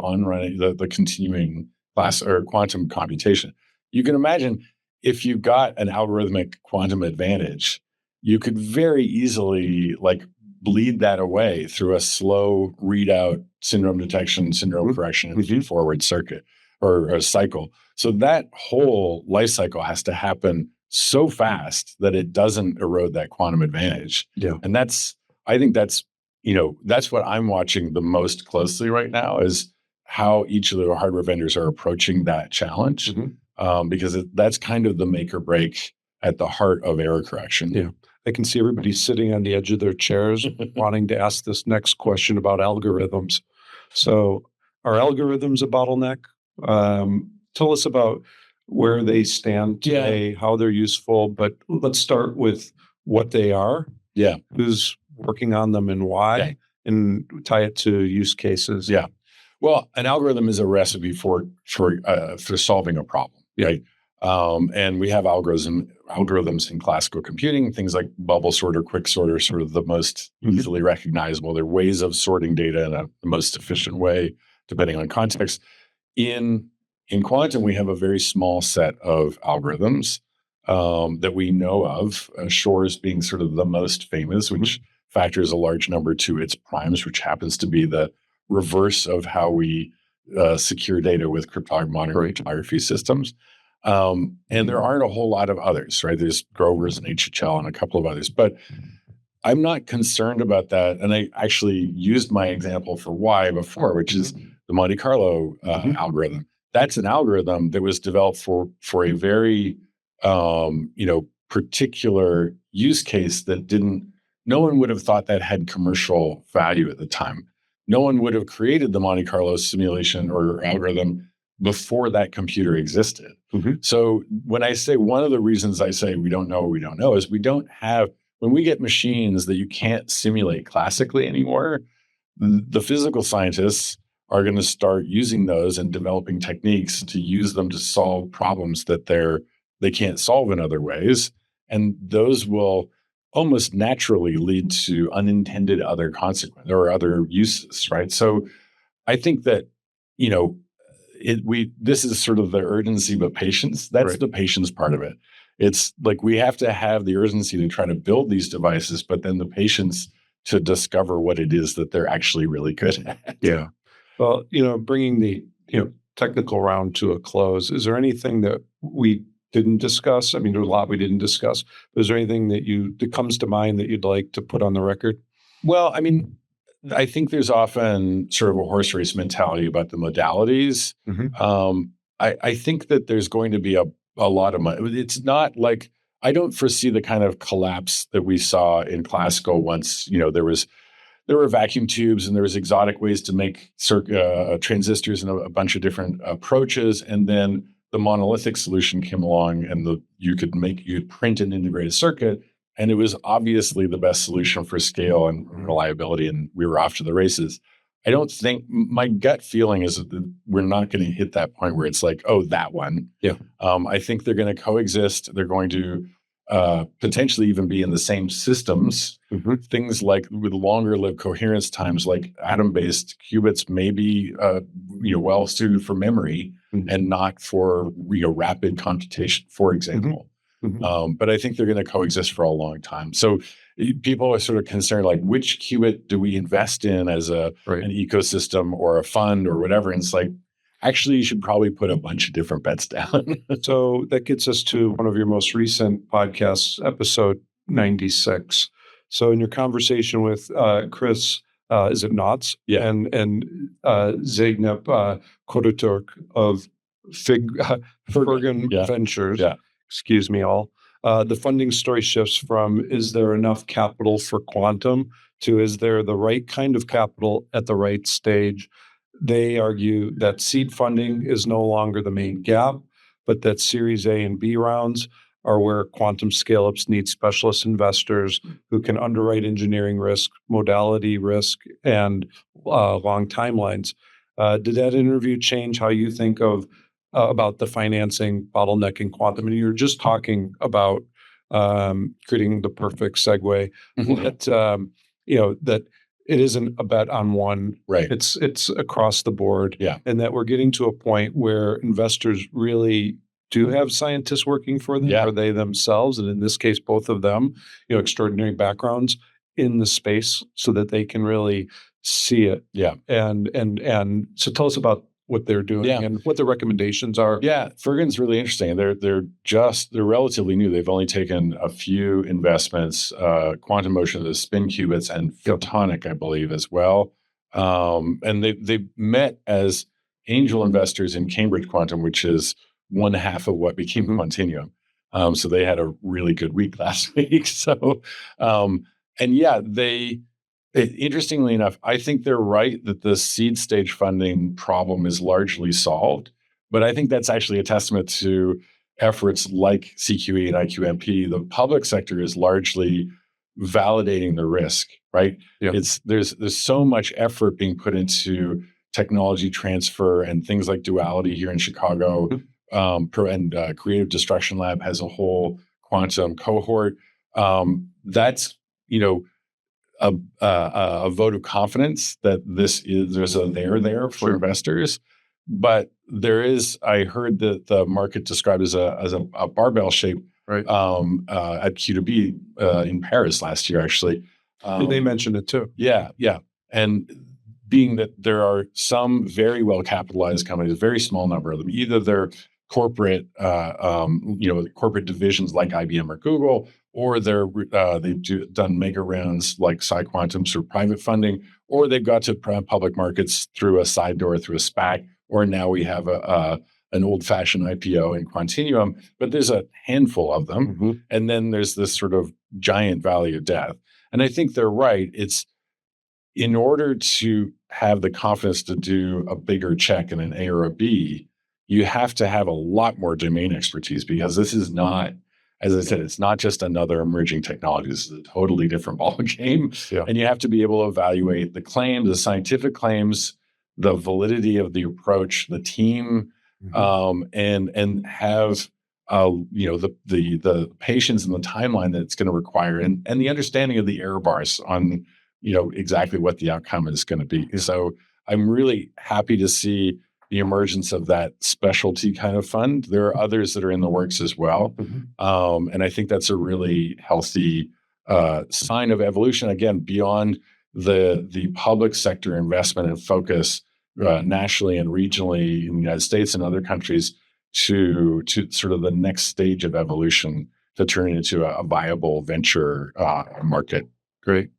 Speaker 2: the continuing class or quantum computation. You can imagine if you got an algorithmic quantum advantage, you could very easily bleed that away through a slow readout, syndrome detection, syndrome correction, and feed forward circuit or a cycle. So that whole life cycle has to happen so fast that it doesn't erode that quantum advantage.
Speaker 1: Yeah.
Speaker 2: And I think that's what I'm watching the most closely right now, is how each of the hardware vendors are approaching that challenge, because that's kind of the make or break at the heart of error correction.
Speaker 1: Yeah. I can see everybody sitting on the edge of their chairs wanting to ask this next question about algorithms. So are algorithms a bottleneck? Tell us about where they stand today, how they're useful, but let's start with what they are.
Speaker 2: Yeah.
Speaker 1: Who's working on them and why, and tie it to use cases.
Speaker 2: Yeah. Well, an algorithm is a recipe for solving a problem, right? And we have algorithms in classical computing, things like bubble sorter, quick sorter, sort of the most easily recognizable. They're ways of sorting data in the most efficient way, depending on context. In quantum, we have a very small set of algorithms that we know of, Shor's being sort of the most famous, which factors a large number to its primes, which happens to be the reverse of how we secure data with modern cryptography systems. And there aren't a whole lot of others, right? There's Grover's and HHL and a couple of others, but I'm not concerned about that. And I actually used my example for why before, which is the Monte Carlo algorithm. That's an algorithm that was developed for a very particular use case that no one would have thought that had commercial value at the time. No one would have created the Monte Carlo simulation or algorithm before that computer existed. So when I say, one of the reasons I say we don't know is we don't have, when we get machines that you can't simulate classically anymore, The physical scientists are going to start using those and developing techniques to use them to solve problems that they can't solve in other ways. And those will almost naturally lead to unintended other consequences or other uses, right? So I think that, you know, this is sort of the urgency, but patience. That's
Speaker 1: Right.
Speaker 2: the patience part of it. It's like we have to have the urgency to try to build these devices, but then the patience to discover what it is that they're actually really good at.
Speaker 1: Yeah. Well, bringing the, technical round to a close, is there anything that we didn't discuss? I mean, there's a lot we didn't discuss, but is there anything that comes to mind that you'd like to put on the record?
Speaker 2: Well, I mean, I think there's often sort of a horse race mentality about the modalities.
Speaker 1: Mhm.
Speaker 2: I think that there's going to be a lot of money. It's not like I don't foresee the kind of collapse that we saw in classical once, there were vacuum tubes and there was exotic ways to make transistors and a bunch of different approaches. And then the monolithic solution came along and you'd print an integrated circuit. And it was obviously the best solution for scale and reliability. And we were off to the races. I don't think my gut feeling is that we're not going to hit that point where it's like, oh, that one.
Speaker 1: Yeah.
Speaker 2: I think they're going to coexist. They're going to potentially even be in the same systems.
Speaker 1: Mhm.
Speaker 2: Things like with longer lived coherence times, like atom-based qubits, may be well suited for memory
Speaker 1: Mhm.
Speaker 2: and not for rapid computation, for example.
Speaker 1: Mhm.
Speaker 2: But I think they're going to coexist for a long time. So people are sort of concerned, like, which qubit do we invest in as
Speaker 1: Right.
Speaker 2: an ecosystem or a fund or whatever? And it's like, actually, you should probably put a bunch of different bets down.
Speaker 1: So that gets us to one of your most recent podcasts, episode 96. So in your conversation with Chris, is it Knotts?
Speaker 2: Yeah.
Speaker 1: And Zeynep Kodaturk of Fergan
Speaker 2: Yeah.
Speaker 1: Ventures,
Speaker 2: Yeah.
Speaker 1: excuse me all, the funding story shifts from is there enough capital for quantum to is there the right kind of capital at the right stage? They argue that seed funding is no longer the main gap, but that Series A and B rounds are where quantum scale-ups need specialist investors who can underwrite engineering risk, modality risk, and long timelines. Did that interview change how you think of about the financing bottleneck in quantum? And you're just talking about creating the perfect segue. That it isn't a bet on one.
Speaker 2: Right.
Speaker 1: It's across the board.
Speaker 2: Yeah.
Speaker 1: And that we're getting to a point where investors really do have scientists working for them.
Speaker 2: Yeah.
Speaker 1: Are they themselves? And in this case, both of them, extraordinary backgrounds in the space so that they can really see it.
Speaker 2: Yeah.
Speaker 1: And so tell us about what they're doing and what the recommendations are.
Speaker 2: Yeah, Fergan's really interesting. They're relatively new. They've only taken a few investments, Quantum Motion, the spin qubits, and photonic, I believe, as well. And they met as angel investors in Cambridge Quantum, which is one half of what became Quantinuum. So they had a really good week last week. So, and yeah, interestingly enough, I think they're right that the seed stage funding problem is largely solved. But I think that's actually a testament to efforts like CQE and IQMP. The public sector is largely validating the risk, right?
Speaker 1: Yeah.
Speaker 2: There's so much effort being put into technology transfer and things like duality here in Chicago. Creative Destruction Lab has a whole quantum cohort. That's a vote of confidence that there's a there for investors, but there is. I heard that the market described as a barbell shape,
Speaker 1: right?
Speaker 2: At Q2B in Paris last year, actually.
Speaker 1: They mentioned it too.
Speaker 2: Yeah, and being that there are some very well capitalized companies, a very small number of them, either they're corporate, corporate divisions like IBM or Google, or they've done mega rounds like PsiQuantum through private funding, or they've got to public markets through a side door, through a SPAC, or now we have an old-fashioned IPO in Quantinuum. But there's a handful of them, and then there's this sort of giant valley of death. And I think they're right. It's in order to have the confidence to do a bigger check in an A or a B, you have to have a lot more domain expertise because this is not as I said, it's not just another emerging technology. This is a totally different ball game.
Speaker 1: Yeah.
Speaker 2: And you have to be able to evaluate the claims, the scientific claims, the validity of the approach, the team, and have the patience and the timeline that it's going to require, and the understanding of the error bars on exactly what the outcome is going to be. So I'm really happy to see the emergence of that specialty kind of fund. There are others that are in the works as well, and I think that's a really healthy sign of evolution. Again, beyond the public sector investment and focus nationally and regionally in the United States and other countries to sort of the next stage of evolution to turn it into a viable venture market.
Speaker 1: Great.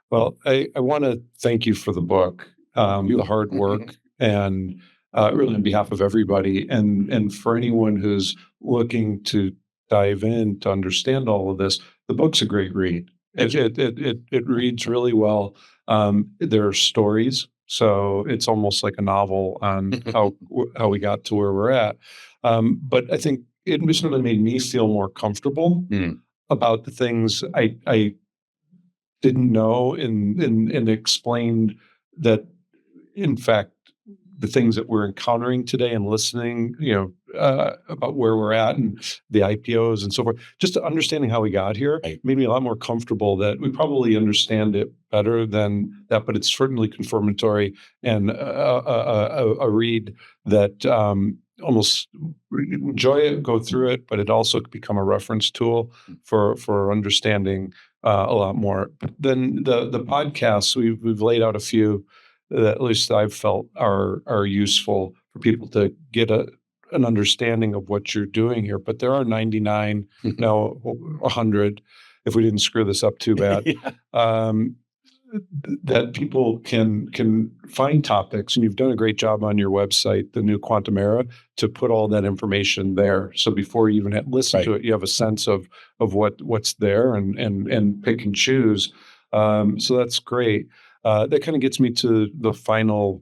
Speaker 1: Well, I want to thank you for the book, the hard work, and really on behalf of everybody, and for anyone who's looking to dive in to understand all of this, the book's a great read. It reads really well. There are stories, so it's almost like a novel on how we got to where we're at. But I think it certainly made me feel more comfortable about the things I didn't know, and explained that, in fact, the things that we're encountering today and listening, about where we're at and the IPOs and so forth, just understanding how we got here made me a lot more comfortable that we probably understand it better than that, but it's certainly confirmatory and a read that almost enjoy it, go through it, but it also could become a reference tool for understanding a lot more. Then the podcasts, we've laid out a few that at least I've felt are useful for people to get an understanding of what you're doing here. But there are 99, now 100, if we didn't screw this up too bad, that people can find topics. And you've done a great job on your website, the New Quantum Era, to put all that information there. So before you even listen to it, you have a sense of what's there and pick and choose. So that's great. That kind of gets me to the final,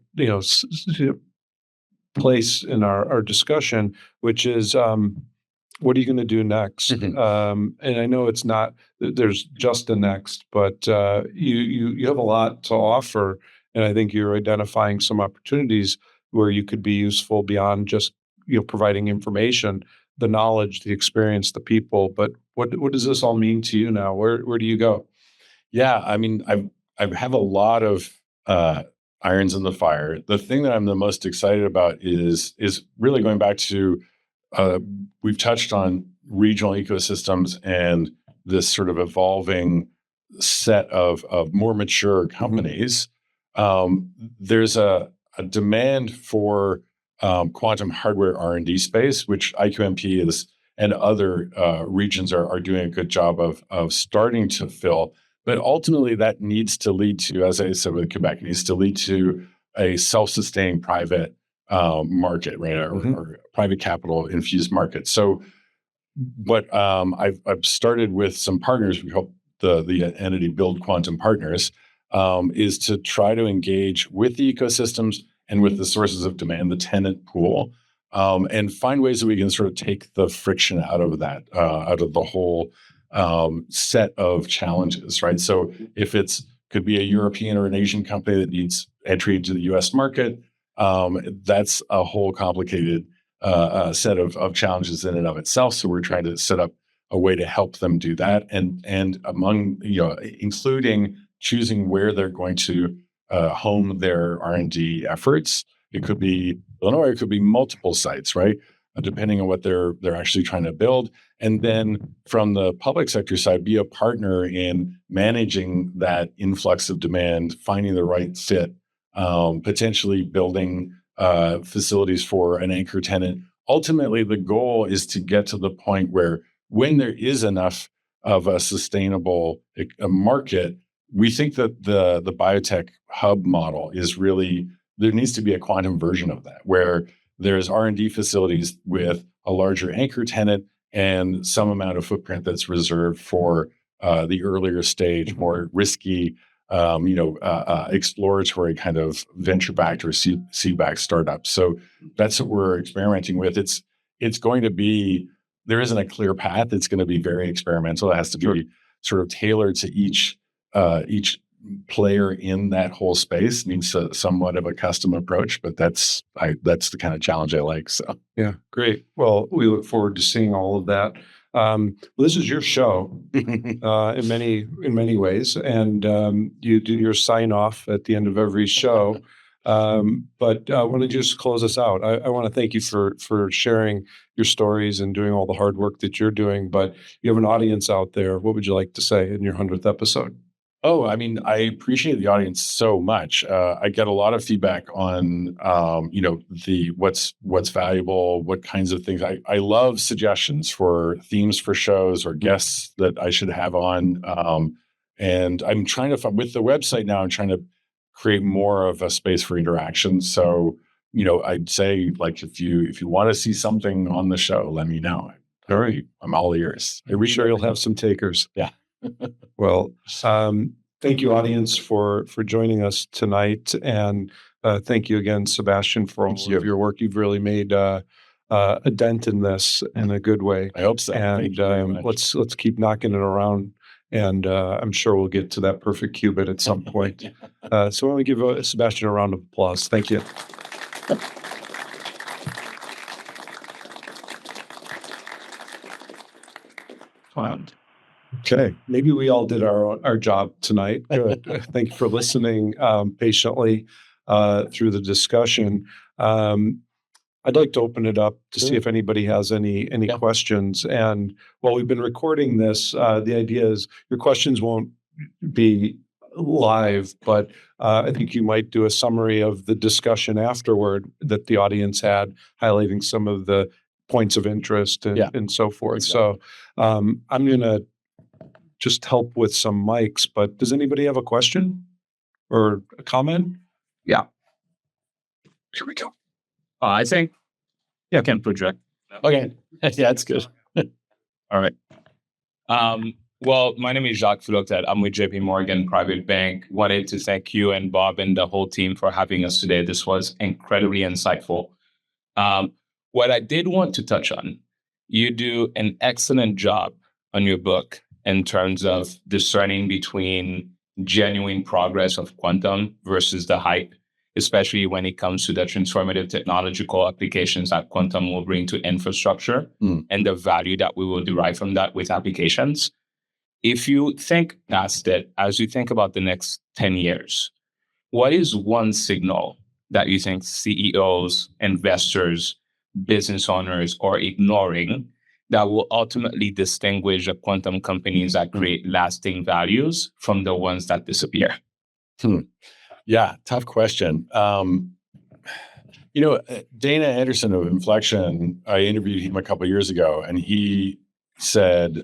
Speaker 1: place in our discussion, which is, what are you going to do next? And I know it's not, there's just a next, but you have a lot to offer, and I think you're identifying some opportunities where you could be useful beyond just providing information, the knowledge, the experience, the people. But what does this all mean to you now? Where do you go?
Speaker 2: Yeah, I mean, I have a lot of irons in the fire. The thing that I'm the most excited about is really going back to we've touched on regional ecosystems and this sort of evolving set of more mature companies. There's a demand for quantum hardware R&D space, which IQMP is and other regions are doing a good job of starting to fill. But ultimately, that needs to lead to, as I said with Quebec, it needs to lead to a self-sustaining private market, right, or private capital infused market. So, what I've started with some partners. We help the entity Build Quantum Partners is to try to engage with the ecosystems and with the sources of demand, the tenant pool, and find ways that we can sort of take the friction out of that, out of the whole set of challenges, right? So if could be a European or an Asian company that needs entry into the U.S. market, that's a whole complicated set of challenges in and of itself. So we're trying to set up a way to help them do that, and among including choosing where they're going to home their R&D efforts. It could be Illinois, it could be multiple sites, right? Depending on what they're actually trying to build. And then from the public sector side, be a partner in managing that influx of demand, finding the right fit, potentially building facilities for an anchor tenant. Ultimately, the goal is to get to the point where when there is enough of a sustainable market, we think that the biotech hub model is really, there needs to be a quantum version of that, where there's R&D facilities with a larger anchor tenant and some amount of footprint that's reserved for the earlier stage, more risky, exploratory kind of venture-backed or seed-backed startups. So that's what we're experimenting with. It's going to be there isn't a clear path. It's going to be very experimental. It has to be sort of tailored to each player in that whole space. Needs somewhat of a custom approach, but that's the kind of challenge I like. So
Speaker 1: yeah, great. Well, we look forward to seeing all of that. This is your show in many ways, and you do your sign off at the end of every show. But I want to just close us out. I want to thank you for sharing your stories and doing all the hard work that you're doing. But you have an audience out there. What would you like to say in your 100th episode?
Speaker 2: Oh, I mean, I appreciate the audience so much. I get a lot of feedback on, the what's valuable, what kinds of things. I love suggestions for themes for shows or guests that I should have on. And I'm trying to with the website now. I'm trying to create more of a space for interaction. So, I'd say like if you want to see something on the show, let me know.
Speaker 1: All right,
Speaker 2: I'm all ears.
Speaker 1: I'm sure you'll have some takers.
Speaker 2: Yeah.
Speaker 1: Well, thank you, audience, for joining us tonight, and thank you again, Sebastian, for all of your work. You've really made a dent in this in a good way.
Speaker 2: I hope so.
Speaker 1: And
Speaker 2: thank you very much.
Speaker 1: let's keep knocking it around, and I'm sure we'll get to that perfect qubit at some point. So, I want to give Sebastian a round of applause. Thank you. Wow. Okay, maybe we all did our job tonight. Good. Thank you for listening patiently through the discussion. I'd like to open it up to see if anybody has any questions. And while we've been recording this, the idea is your questions won't be live, but I think you might do a summary of the discussion afterward that the audience had, highlighting some of the points of interest and so forth. Exactly. So I'm going to just help with some mics, but does anybody have a question or a comment? Yeah. Here we go.
Speaker 3: I think, I can project.
Speaker 2: Okay. Yeah, that's good.
Speaker 3: All right. Well, my name is Jacques Fuloctet. I'm with JP Morgan Private Bank. Wanted to thank you and Bob and the whole team for having us today. This was incredibly insightful. What I did want to touch on, you do an excellent job on your book in terms of discerning between genuine progress of quantum versus the hype, especially when it comes to the transformative technological applications that quantum will bring to infrastructure and the value that we will derive from that with applications. If you think past it, as you think about the next 10 years, what is one signal that you think CEOs, investors, business owners are ignoring that will ultimately distinguish the quantum companies that create lasting values from the ones that disappear?
Speaker 2: Yeah, tough question. Dana Anderson of Inflection, I interviewed him a couple of years ago, and he said,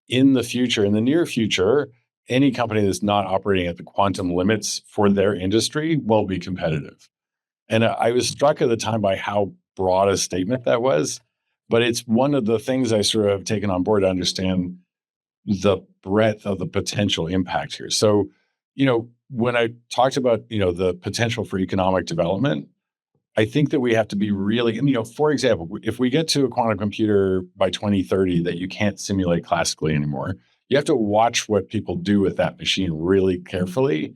Speaker 2: in the near future, any company that's not operating at the quantum limits for their industry will be competitive. And I was struck at the time by how broad a statement that was. But it's one of the things I sort of have taken on board to understand the breadth of the potential impact here. So, when I talked about, the potential for economic development, I think that we have to be really, for example, if we get to a quantum computer by 2030 that you can't simulate classically anymore, you have to watch what people do with that machine really carefully,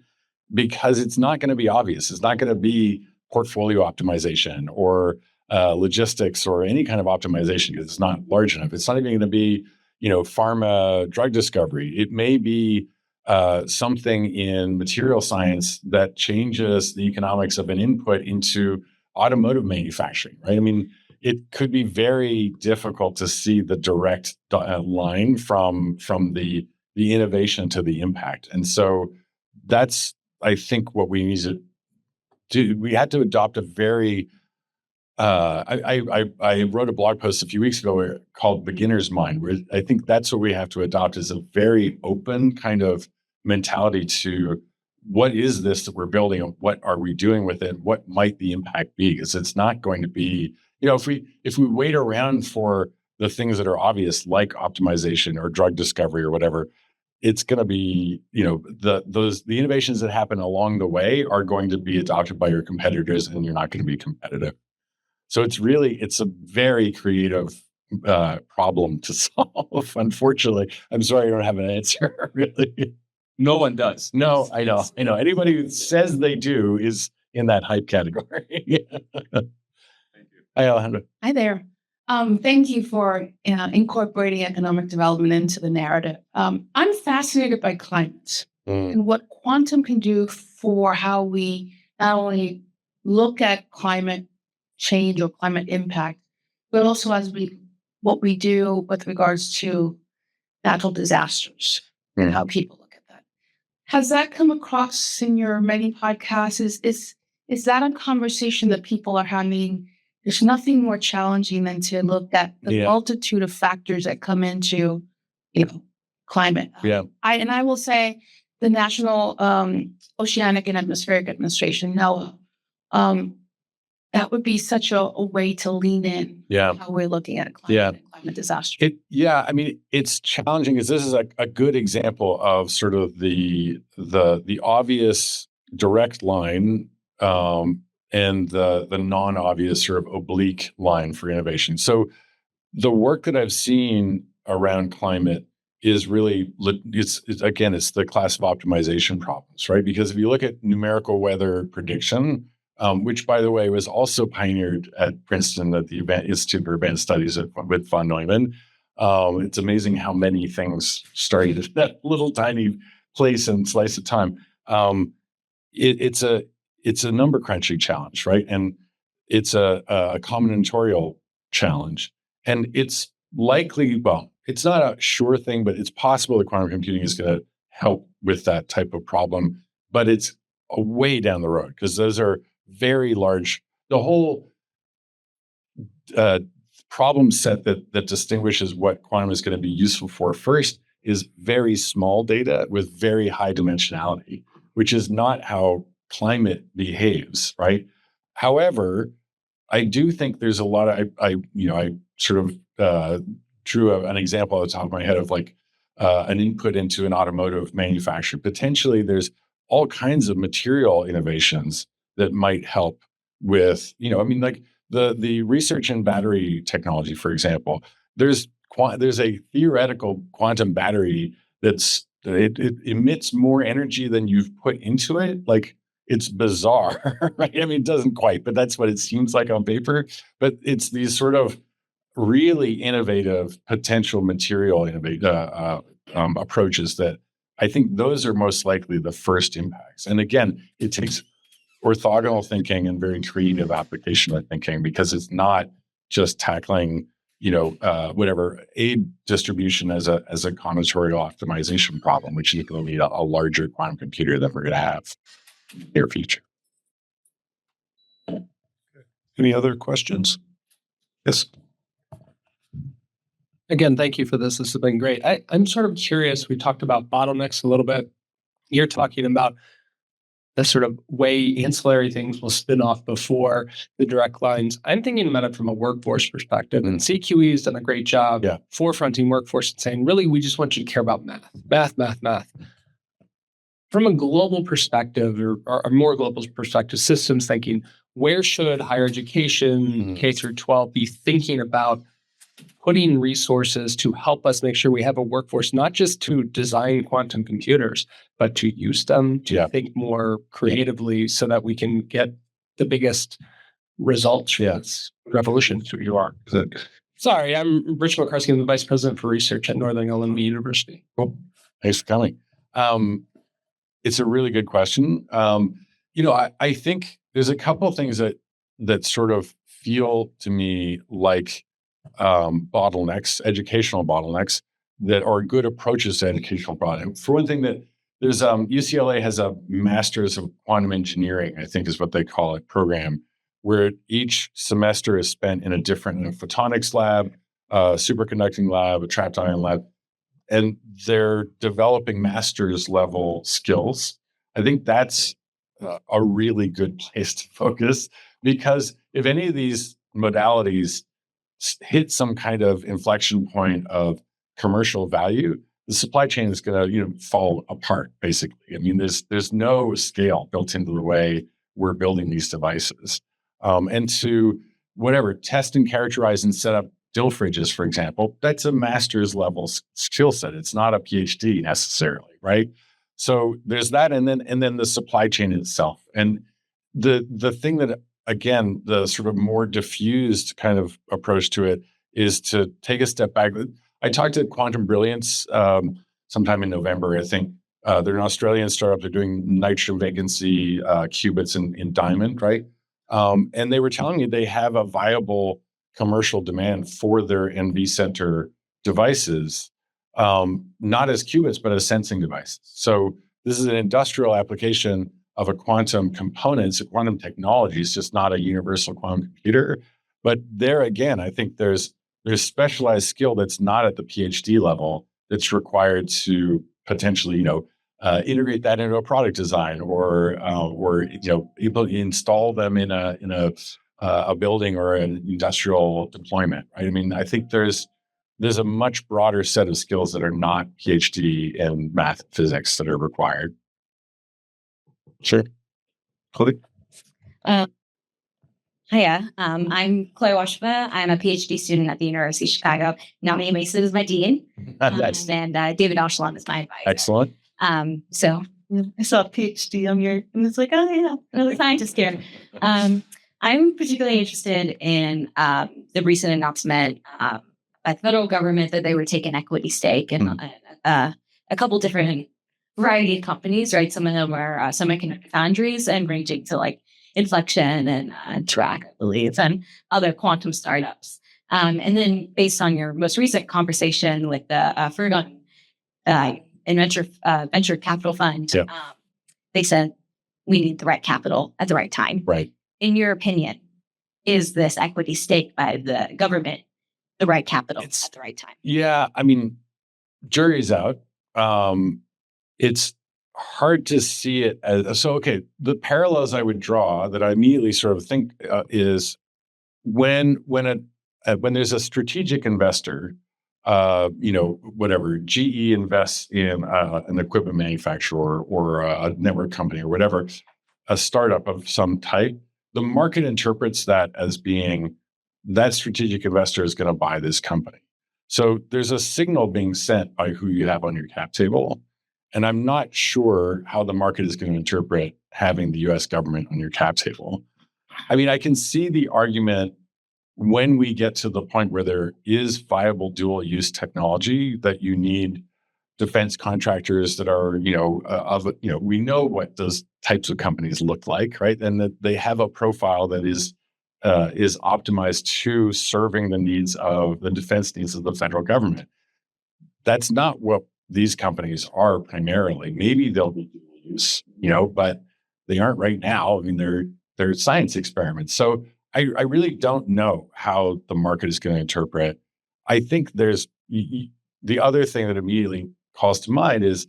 Speaker 2: because it's not going to be obvious. It's not going to be portfolio optimization or logistics or any kind of optimization, because it's not large enough. It's not even going to be, pharma drug discovery. It may be something in material science that changes the economics of an input into automotive manufacturing, right? I mean, it could be very difficult to see the direct line from the innovation to the impact. And so that's, I think, what we need to do. We had to adopt a very I wrote a blog post a few weeks ago called Beginner's Mind, where I think that's what we have to adopt, is a very open kind of mentality to what is this that we're building and what are we doing with it? What might the impact be? Because it's not going to be, if we wait around for the things that are obvious, like optimization or drug discovery or whatever, it's going to be, the innovations that happen along the way are going to be adopted by your competitors, and you're not going to be competitive. So it's a very creative problem to solve. Unfortunately, I'm sorry I don't have an answer. Really,
Speaker 3: No one does.
Speaker 2: no, I know. Anybody who says they do is in that hype category. Hi, Alejandro.
Speaker 4: Hi there. Thank you for incorporating economic development into the narrative. I'm fascinated by climate and what quantum can do for how we not only look at climate change or climate impact, but also what we do with regards to natural disasters and how people look at that. Has that come across in your many podcasts? Is that a conversation that people are having? There's nothing more challenging than to look at the multitude of factors that come into, climate.
Speaker 2: Yeah.
Speaker 4: I will say the National Oceanic and Atmospheric Administration, NOAA, that would be such a way to lean in.
Speaker 2: Yeah.
Speaker 4: How we're looking at climate and climate disaster.
Speaker 2: I mean, it's challenging because this is a good example of sort of the obvious direct line and the non-obvious sort of oblique line for innovation. So the work that I've seen around climate is really, it's the class of optimization problems, right? Because if you look at numerical weather prediction, which, by the way, was also pioneered at Princeton at the Institute for Advanced Studies with von Neumann. It's amazing how many things started at that little tiny place and slice of time. It's a number crunching challenge, right? And it's a combinatorial challenge. And it's likely, it's not a sure thing, but it's possible that quantum computing is going to help with that type of problem. But it's a way down the road because those are very large. The whole problem set that distinguishes what quantum is going to be useful for first is very small data with very high dimensionality, which is not how climate behaves, right? However, I do think there's a lot of, I sort of drew an example at the top of my head of like an input into an automotive manufacturer. Potentially there's all kinds of material innovations that might help with, like the research in battery technology, for example. There's a theoretical quantum battery it emits more energy than you've put into it. Like, it's bizarre, right? I mean, it doesn't quite, but that's what it seems like on paper. But it's these sort of really innovative potential material approaches that I think those are most likely the first impacts. And again, it takes orthogonal thinking and very creative applicational thinking, because it's not just tackling, whatever aid distribution as a combinatorial optimization problem, which you will need a larger quantum computer than we're going to have in the near future.
Speaker 1: Any other questions? Yes.
Speaker 5: Again, thank you for this. This has been great. I'm sort of curious. We talked about bottlenecks a little bit. You're talking about the sort of way ancillary things will spin off before the direct lines. I'm thinking about it from a workforce perspective. And CQE has done a great job forefronting workforce and saying, really, we just want you to care about math. From a global perspective, or a more global perspective, systems thinking, where should higher education, K through 12, be thinking about putting resources to help us make sure we have a workforce, not just to design quantum computers, but to use them, to think more creatively so that we can get the biggest results from this revolution? That's who you are. Sorry, I'm Rich McCarskey. I'm the Vice President for Research at Northern Illinois University.
Speaker 2: Cool. Thanks for coming. It's a really good question. I think there's a couple of things that sort of feel to me like bottlenecks, educational bottlenecks, that are good approaches to educational bottlenecks. For one thing, that there's UCLA has a Masters of Quantum Engineering, I think is what they call it, program, where each semester is spent in a different photonics lab, superconducting lab, a trapped ion lab, and they're developing master's level skills. I think that's a really good place to focus, because if any of these modalities hit some kind of inflection point of commercial value, the supply chain is going to, fall apart, basically. I mean, there's no scale built into the way we're building these devices. And to test and characterize and set up still fridges, for example, that's a master's level skill set. It's not a PhD necessarily, right? So there's that, and then the supply chain itself, and the thing that, again, the sort of more diffused kind of approach to it is to take a step back. I talked to Quantum Brilliance sometime in November, I think. They're an Australian startup. They're doing nitrogen vacancy qubits in diamond, right? And they were telling me they have a viable commercial demand for their NV Center devices, not as qubits, but as sensing devices. So this is an industrial application of a quantum component. It's a quantum technology. It's just not a universal quantum computer. But there again, I think there's specialized skill that's not at the PhD level that's required to potentially, integrate that into a product design, or install them in a building or an industrial deployment. Right? I mean, I think there's a much broader set of skills that are not PhD in math and physics that are required. Sure. Chloe?
Speaker 6: Hiya, I'm Chloe Washba. I'm a PhD student at the University of Chicago. Nominated Mason is my dean,
Speaker 2: Nice.
Speaker 6: and David Aushalom is my advisor.
Speaker 2: Excellent.
Speaker 6: So I saw a PhD on your, and it's like, oh yeah, another scientist here. I'm particularly interested in the recent announcement by the federal government that they would take an equity stake in a couple different variety of companies, right? Some of them are semiconductor foundries, and ranging to like Inflection and Track, I believe, and other quantum startups. And then based on your most recent conversation with the Fergon venture capital fund, they said we need the right capital at the right time.
Speaker 2: Right. In
Speaker 6: In your opinion, is this equity stake by the government the right capital at the right time?
Speaker 2: Yeah, I mean, jury's out. It's hard to see it as okay. The parallels I would draw that I immediately sort of think is when there's a strategic investor, whatever, GE invests in an equipment manufacturer or a network company or whatever, a startup of some type. The market interprets that as being that strategic investor is going to buy this company. So there's a signal being sent by who you have on your cap table. And I'm not sure how the market is going to interpret having the US government on your cap table. I mean, I can see the argument when we get to the point where there is viable dual use technology that you need defense contractors that are, we know what those types of companies look like, right? And that they have a profile that is optimized to serving the needs of the defense needs of the federal government. That's not what these companies are primarily. Maybe they'll be dual use, but they aren't right now. I mean, they're science experiments. So I really don't know how the market is going to interpret. I think there's the other thing that immediately calls to mind is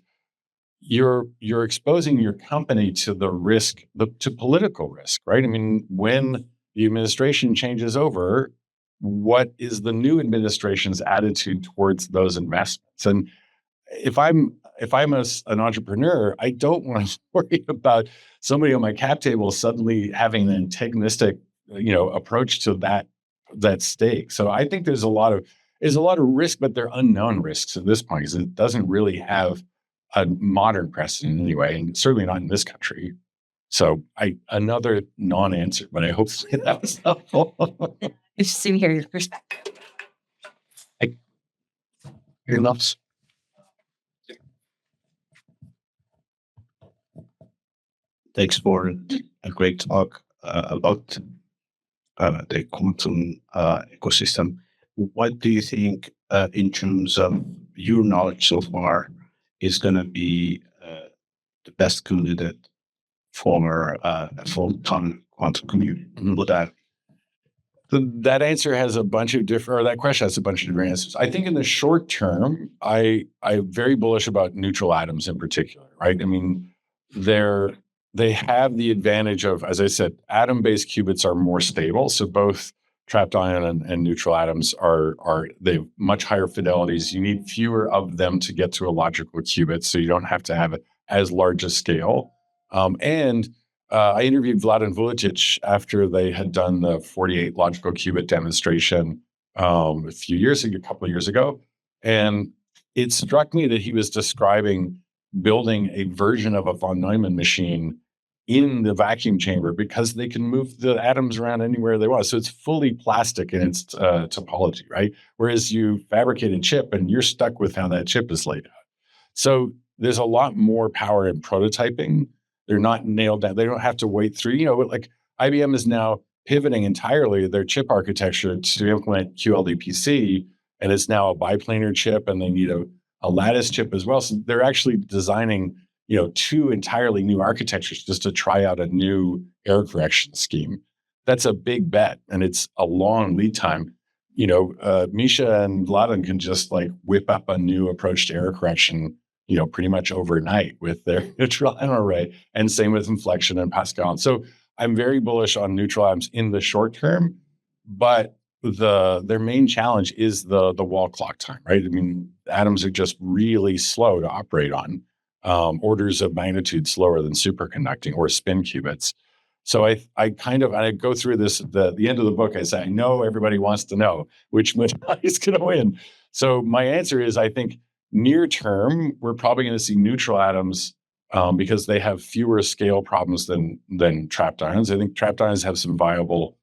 Speaker 2: you're exposing your company to the risk, to political risk, right? I mean, when the administration changes over, what is the new administration's attitude towards those investments? And if I'm an entrepreneur, I don't want to worry about somebody on my cap table suddenly having an antagonistic, approach to that stake. So I think there's a lot of risk, but they're unknown risks at this point because it doesn't really have a modern precedent anyway, and certainly not in this country. So another non-answer, but I hope that was helpful.
Speaker 6: Interesting to hear your perspective.
Speaker 2: Your loves.
Speaker 7: Thanks for a great talk about the quantum ecosystem. What do you think, in terms of your knowledge so far, is going to be the best candidate for a full-time quantum computer? Would that?
Speaker 2: That answer has a bunch of different, or that question has a bunch of different answers. I think in the short term, I'm very bullish about neutral atoms in particular, right? I mean, they have the advantage of, as I said, atom-based qubits are more stable. So both trapped ion and neutral atoms they have much higher fidelities. You need fewer of them to get to a logical qubit, so you don't have to have as large a scale. I interviewed Vladan Vuletic after they had done the 48 logical qubit demonstration a couple of years ago. And it struck me that he was describing building a version of a von Neumann machine in the vacuum chamber because they can move the atoms around anywhere they want. So it's fully plastic in its topology, right? Whereas you fabricate a chip and you're stuck with how that chip is laid out. So there's a lot more power in prototyping. They're not nailed down. They don't have to wait through, like IBM is now pivoting entirely their chip architecture to implement QLDPC, and it's now a biplanar chip, and they need a lattice chip as well. So they're actually designing, two entirely new architectures just to try out a new error correction scheme. That's a big bet, and it's a long lead time. Misha and Vladan can just like whip up a new approach to error correction, pretty much overnight with their neutral atom array, and same with inflection and Pascal. And so I'm very bullish on neutral atoms in the short term, but their main challenge is the wall clock time, right? I mean, atoms are just really slow to operate on, orders of magnitude slower than superconducting or spin qubits. So I go through this at the end of the book. I say, I know everybody wants to know which modality is going to win. So my answer is, I think near term, we're probably going to see neutral atoms because they have fewer scale problems than trapped ions. I think trapped ions have some viable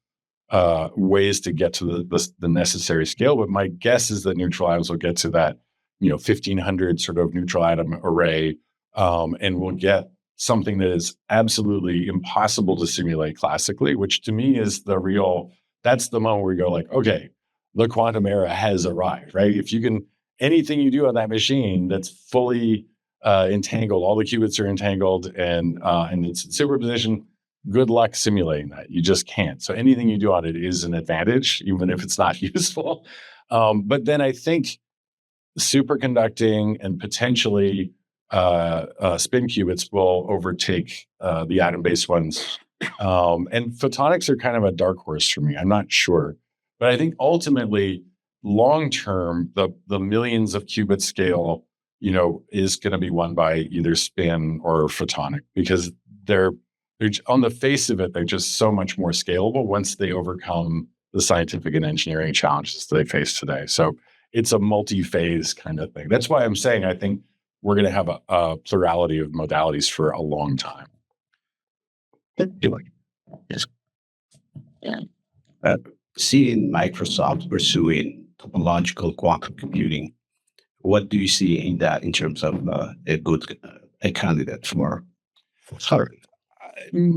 Speaker 2: ways to get to the necessary scale. But my guess is that neutral atoms will get to that, 1,500 sort of neutral atom array, and we'll get something that is absolutely impossible to simulate classically, which to me is that's the moment where you go like, okay, the quantum era has arrived, right? If you can, anything you do on that machine that's fully entangled, all the qubits are entangled and it's in superposition, good luck simulating that. You just can't. So anything you do on it is an advantage, even if it's not useful. But then I think superconducting and potentially spin qubits will overtake the atom-based ones. And photonics are kind of a dark horse for me. I'm not sure. But I think ultimately, long-term, the millions of qubit scale, is going to be won by either spin or photonic, because they're on the face of it, they're just so much more scalable once they overcome the scientific and engineering challenges they face today. So it's a multi-phase kind of thing. That's why I'm saying I think we're going to have a plurality of modalities for a long time.
Speaker 7: Yes. Seeing Microsoft pursuing topological quantum computing, what do you see in that in terms of a candidate for Harvard?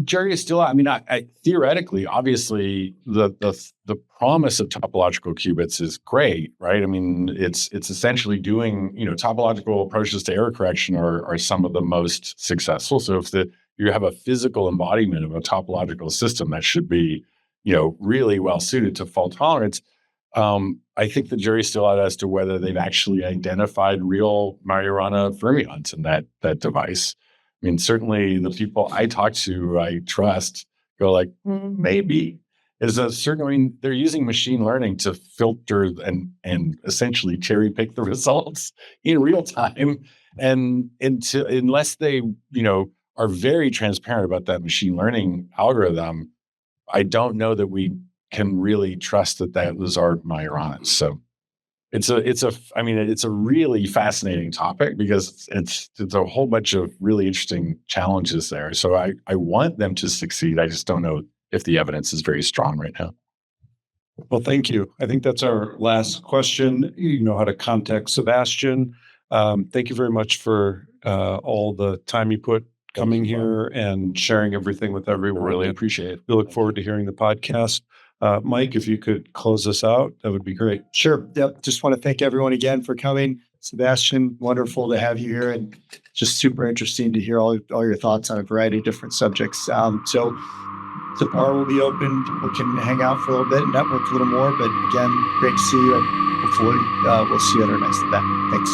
Speaker 2: Jury is still out. I mean, I theoretically, obviously, the promise of topological qubits is great, right? I mean, it's essentially doing, topological approaches to error correction are some of the most successful. So if you have a physical embodiment of a topological system that should be, really well suited to fault tolerance, I think the jury's still out as to whether they've actually identified real Majorana fermions in that device. I mean, certainly the people I talk to, I trust, go like, maybe. They're using machine learning to filter and essentially cherry pick the results in real time. And unless they, are very transparent about that machine learning algorithm, I don't know that we can really trust that was our Majorana. So it's a really fascinating topic because it's a whole bunch of really interesting challenges there. So I want them to succeed. I just don't know if the evidence is very strong right now.
Speaker 1: Well, thank you. I think that's our last question. You know how to contact Sebastian. Thank you very much for all the time you put coming here and sharing everything with everyone.
Speaker 2: I really appreciate it.
Speaker 1: We look forward to hearing the podcast. Mike, if you could close us out, that would be great.
Speaker 8: Sure. Yep. Just want to thank everyone again for coming. Sebastian, wonderful to have you here, and just super interesting to hear all your thoughts on a variety of different subjects. So the bar will be open. People can hang out for a little bit and network a little more. But again, great to see you, and hopefully we'll see you at our next event. Thanks.